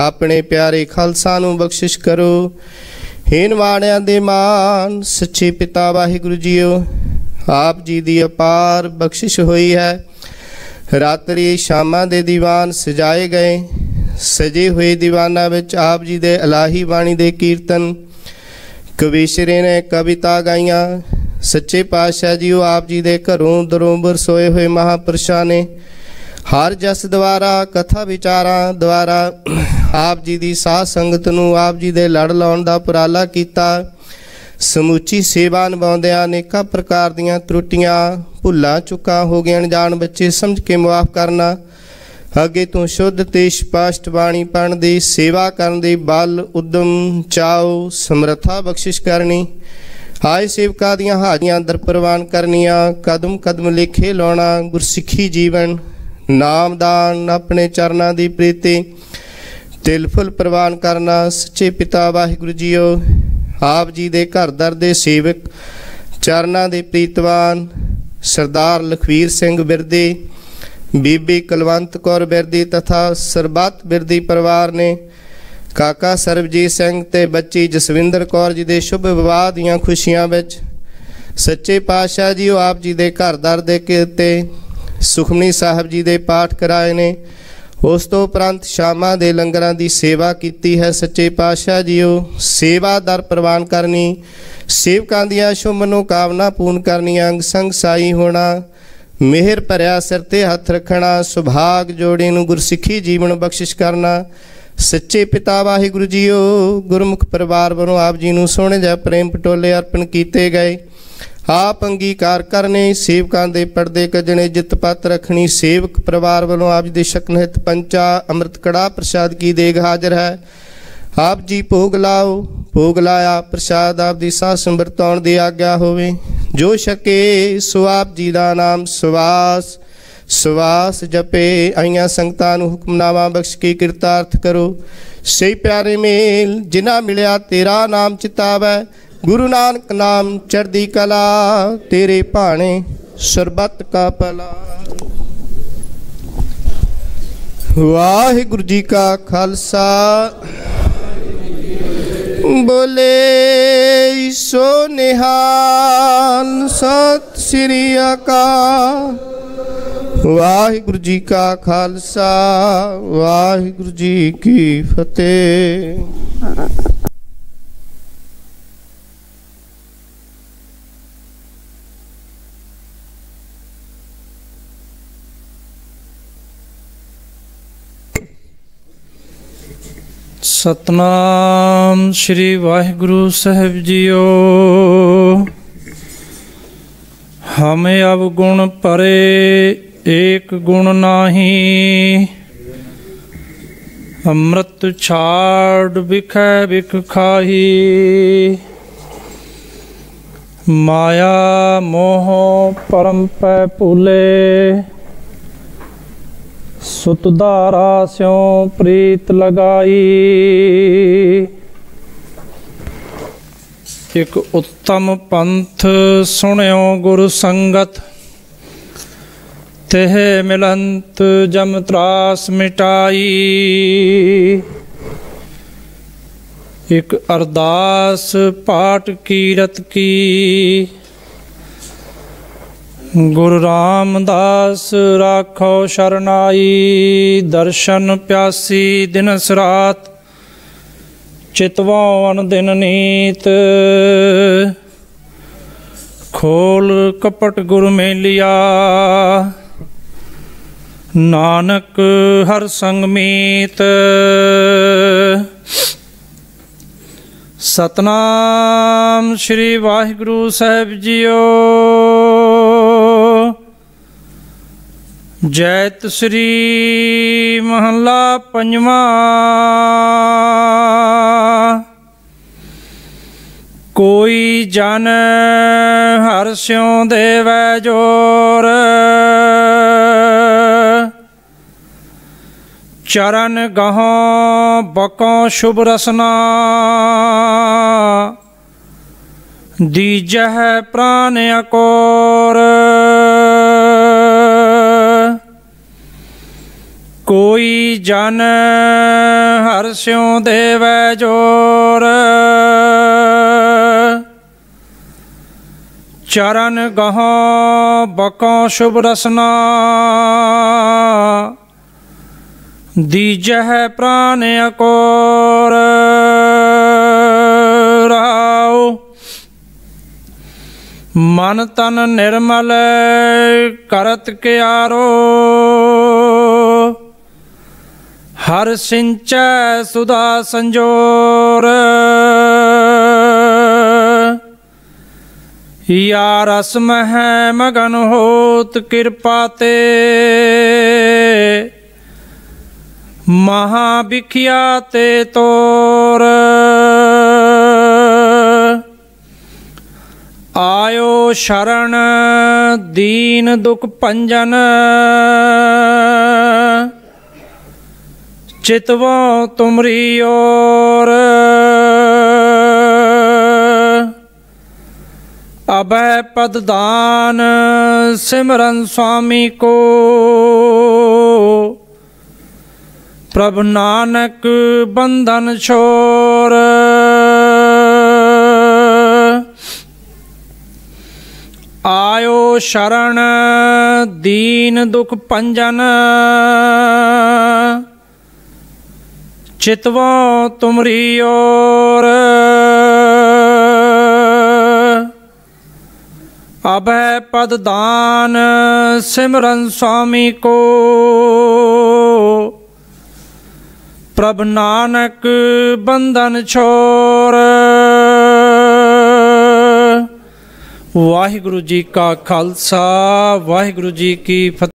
अपने प्यारे खालसा नूं बख्शिश करो। हीन वाणियां दे मान सच्चे पिता वाहिगुरु जीओ आप जी दी अपार बख्शिश हुई है। रात्रि शामां दे दीवान सजाए गए सजे हुए दीवाना विच आप जी दे इलाही बाणी दे कीर्तन कविशरे ने कविता गाइयां सच्चे पातशाह जीओ आप जी दे घरों दरों बरसोए हुए महापुरुषां ने हर जस द्वारा कथा विचारां द्वारा आप जी दी साध संगत नूं आप जी दे लड़ लाउण दा उपराला कीता। समूची सेवा निभाउंदिआं अनेकां प्रकार दीआं त्रुटियां भुल्लां चुकां हो गईआं अणजाण बच्चे समझ के मुआफ करना अगे तो शुद्ध ते स्पष्ट बाणी पढ़न दी सेवा करन दी बल उद्यम चाओ समर्था बख्शिश करनी ਆਏ ਸੇਵਕਾਂ ਦੀਆਂ ਹਾਜ਼ਰੀਆਂ ਦਰ ਪ੍ਰਵਾਨ ਕਰਨੀਆਂ, ਕਦਮ ਕਦਮ ਲੇਖੇ ਲਾਉਣਾ, ਗੁਰਸਿੱਖੀ ਜੀਵਨ, ਨਾਮਦਾਨ, ਆਪਣੇ ਚਰਨਾਂ ਦੀ ਪ੍ਰੀਤੀ, ਤਿਲ ਫੁੱਲ ਪ੍ਰਵਾਨ ਕਰਨਾ। ਸੱਚੇ ਪਿਤਾ ਵਾਹਿਗੁਰੂ ਜੀਓ, ਆਪ ਜੀ ਦੇ ਘਰ ਦਰ ਦੇ ਸੇਵਕ, ਚਰਨਾਂ ਦੇ ਪ੍ਰੀਤਵਾਨ ਸਰਦਾਰ ਲਖਵੀਰ ਸਿੰਘ ਬਿਰਦੀ, ਬੀਬੀ ਕੁਲਵੰਤ ਕੌਰ ਬਿਰਦੀ ਤਥਾ ਸਰਬੱਤ ਬਿਰਦੀ ਪਰਿਵਾਰ ਨੇ ਕਾਕਾ ਸਰਬਜੀਤ ਸਿੰਘ ਤੇ ਬੱਚੀ ਜਸਵਿੰਦਰ ਕੌਰ ਜੀ ਦੇ ਸ਼ੁਭ ਵਿਵਾਹ ਦੀਆਂ ਖੁਸ਼ੀਆਂ ਵਿੱਚ ਸੱਚੇ ਪਾਤਸ਼ਾਹ ਜੀਓ ਆਪ ਜੀ ਦੇ ਘਰ ਦਰ ਦੇ ਉੱਤੇ ਸੁਖਮਨੀ ਸਾਹਿਬ ਜੀ ਦੇ ਪਾਠ ਕਰਾਏ ਨੇ। ਉਸ ਤੋਂ ਉਪਰੰਤ ਸ਼ਾਮਾਂ ਦੇ ਲੰਗਰਾਂ ਦੀ ਸੇਵਾ ਕੀਤੀ ਹੈ। ਸੱਚੇ ਪਾਤਸ਼ਾਹ ਜੀਓ ਸੇਵਾ ਦਰ ਪ੍ਰਵਾਨ ਕਰਨੀ, ਸੇਵਕਾਂ ਦੀਆਂ ਸ਼ੁਭ ਮਨੋਕਾਮਨਾ ਪੂਰਨ ਕਰਨੀਆਂ, ਅੰਗ ਸੰਗ ਸਾਈ ਹੋਣਾ, ਮਿਹਰ ਭਰਿਆ ਸਿਰ ਤੇ ਹੱਥ ਰੱਖਣਾ, ਸੁਭਾਗ ਜੋੜੀ ਨੂੰ ਗੁਰਸਿੱਖੀ ਜੀਵਨ ਬਖਸ਼ਿਸ਼ ਕਰਨਾ। ਸੱਚੇ ਪਿਤਾ ਵਾਹਿਗੁਰੂ ਜੀਓ, ਗੁਰਮੁਖ ਪਰਿਵਾਰ ਵੱਲੋਂ ਆਪ ਜੀ ਨੂੰ ਸੋਹਣੇ ਜਿਹੇ ਪ੍ਰੇਮ ਪਟੋਲੇ ਅਰਪਣ ਕੀਤੇ ਗਏ। ਆਪ ਅੰਗੀਕਾਰ ਕਰਨੇ, ਸੇਵਕਾਂ ਦੇ ਪਰਦੇ ਕੱਜਣੇ, ਜਿੱਤ ਪੱਤ ਰੱਖਣੀ। ਸੇਵਕ ਪਰਿਵਾਰ ਵੱਲੋਂ ਆਪ ਜੀ ਦੇ ਸ਼ਕਨਹਿਤ ਪੰਚਾ ਅੰਮ੍ਰਿਤ ਕੜਾ ਪ੍ਰਸ਼ਾਦ ਕੀ ਦੇਗ ਹਾਜ਼ਰ ਹੈ। ਆਪ ਜੀ ਭੋਗ ਲਾਓ, ਭੋਗ ਲਾਇਆ ਪ੍ਰਸ਼ਾਦ ਆਪ ਦੀ ਸਾਹ ਸੰਵਰਤਾਉਣ ਦੀ ਆਗਿਆ ਹੋਵੇ। ਜੋ ਛਕੇ ਸੋ ਆਪ ਜੀ ਦਾ ਨਾਮ ਸਵਾਸ ਸਵਾਸ ਜਪੇ। ਆਈਆਂ ਸੰਗਤਾਂ ਨੂੰ ਹੁਕਮਨਾਮਾ ਬਖਸ਼ ਕੇ ਕਿਰਤਾਰਥ ਕਰੋ। ਸਹੀ ਪਿਆਰੇ ਮੇਲ ਜਿਨ੍ਹਾਂ ਮਿਲਿਆ ਤੇਰਾ ਨਾਮ ਚਿਤਾਵੈ, ਗੁਰੂ ਨਾਨਕ ਨਾਮ ਚੜ੍ਹਦੀ ਕਲਾ, ਤੇਰੇ ਭਾਣੇ ਸਰਬੱਤ ਕਾ ਭਲਾ। ਵਾਹਿਗੁਰੂ ਜੀ ਕਾ ਖਾਲਸਾ, ਬੋਲੇ ਸੋ ਨਿਹਾਲ, ਸਤਿ ਸ੍ਰੀ ਅਕਾਲ। ਵਾਹਿਗੁਰੂ ਜੀ ਕਾ ਖਾਲਸਾ, ਵਾਹਿਗੁਰੂ ਜੀ ਕੀ ਫਤਿਹ। ਸਤਨਾਮ ਸ਼੍ਰੀ ਵਾਹਿਗੁਰੂ ਸਾਹਿਬ ਜੀਓ। ਹਮੇ ਅਵਗੁਣ ਪਰੇ ਏਕ ਗੁਣ ਨਾਹੀ, ਅੰਮ੍ਰਿਤ ਛਾੜ ਬਿਖੈ ਬਿਖ ਖਾਹੀ। ਮਾਇਆ ਮੋਹ ਪਰਮ ਪੈ ਭੂਲੇ, ਸੁਤ ਧਾਰਾ ਸਿਉ ਪ੍ਰੀਤ ਲਗਾਈ। ਇਕ ਉੱਤਮ ਪੰਥ ਸੁਣਿਓ ਗੁਰ ਸੰਗਤ, ਤਿਹ ਮਿਲੰਤ ਜਮ ਤਰਾਸ ਮਿਟਾਈ। ਇਕ ਅਰਦਾਸ ਪਾਠ ਕੀਰਤ ਕੀ, ਗੁਰੂ ਰਾਮਦਾਸ ਰਾਖੋ ਸ਼ਰਨਾਈ। ਦਰਸ਼ਨ ਪਿਆਸੀ ਦਿਨਸ ਰਾਤ, ਚਿਤਵੋ ਅਨ ਦਿਨ ਨੀਤ। ਖੋਲ ਕਪਟ ਗੁਰ ਮੇਲਿਆ, ਨਾਨਕ ਹਰ ਸੰਗ ਮੀਤ। ਸਤਨਾਮ ਸ਼੍ਰੀ ਵਾਹਿਗੁਰੂ ਸਾਹਿਬ ਜੀਓ। ਜੈਤ ਸ੍ਰੀ ਮਹੱਲਾ ਪੰਜਵਾਂ। ਕੋਈ ਜਨ ਹਰਿ ਸਿਉ ਦੇਵੈ ਜੋਰ, ਚਰਨ ਗਹੋਂ ਬਕੋਂ ਸ਼ੁਭ ਰਸਨਾ। ਦੀਜਹਿ ਪ੍ਰਾਨ ਅਕੋਰ, ਕੋਈ ਜਨ ਹਰਿ ਸਿਉ ਦੇਵੈ ਜੋਰ, ਚਰਨ ਗਹੋਂ ਬਕੋਂ ਸ਼ੁਭ ਰਸਨਾ। ਦੀਜਹਿ ਪ੍ਰਾਨ ਅਕੋਰ। ਰਾਉ ਮਨ ਤਨ ਨਿਰਮਲ ਕਰਤ ਕਿਆਰੋ, ਹਰ ਸਿੰਚੈ ਸੁਧਾ ਸੰਜੋਰ। ਯਾ ਰਸ ਮਹਿ ਮਗਨ ਹੋਤ ਕਿਰਪਾ ਤੇ, ਮਹਾ ਬਿਖਿਆ ਤੇ ਤੋਰ। आयो शरण दीन दुख भंजन चितवो तुमरी ओर अभय पद दान सिमरन स्वामी को प्रभु नानक बंधन छोर आयो शरण दीन दुख भंजन चितवो तुमरी ओर अभय पद दान सिमरन स्वामी को प्रभु नानक बंधन छोर। वाहिगुरु जी का खालसा वाहिगुरु जी की फतेह।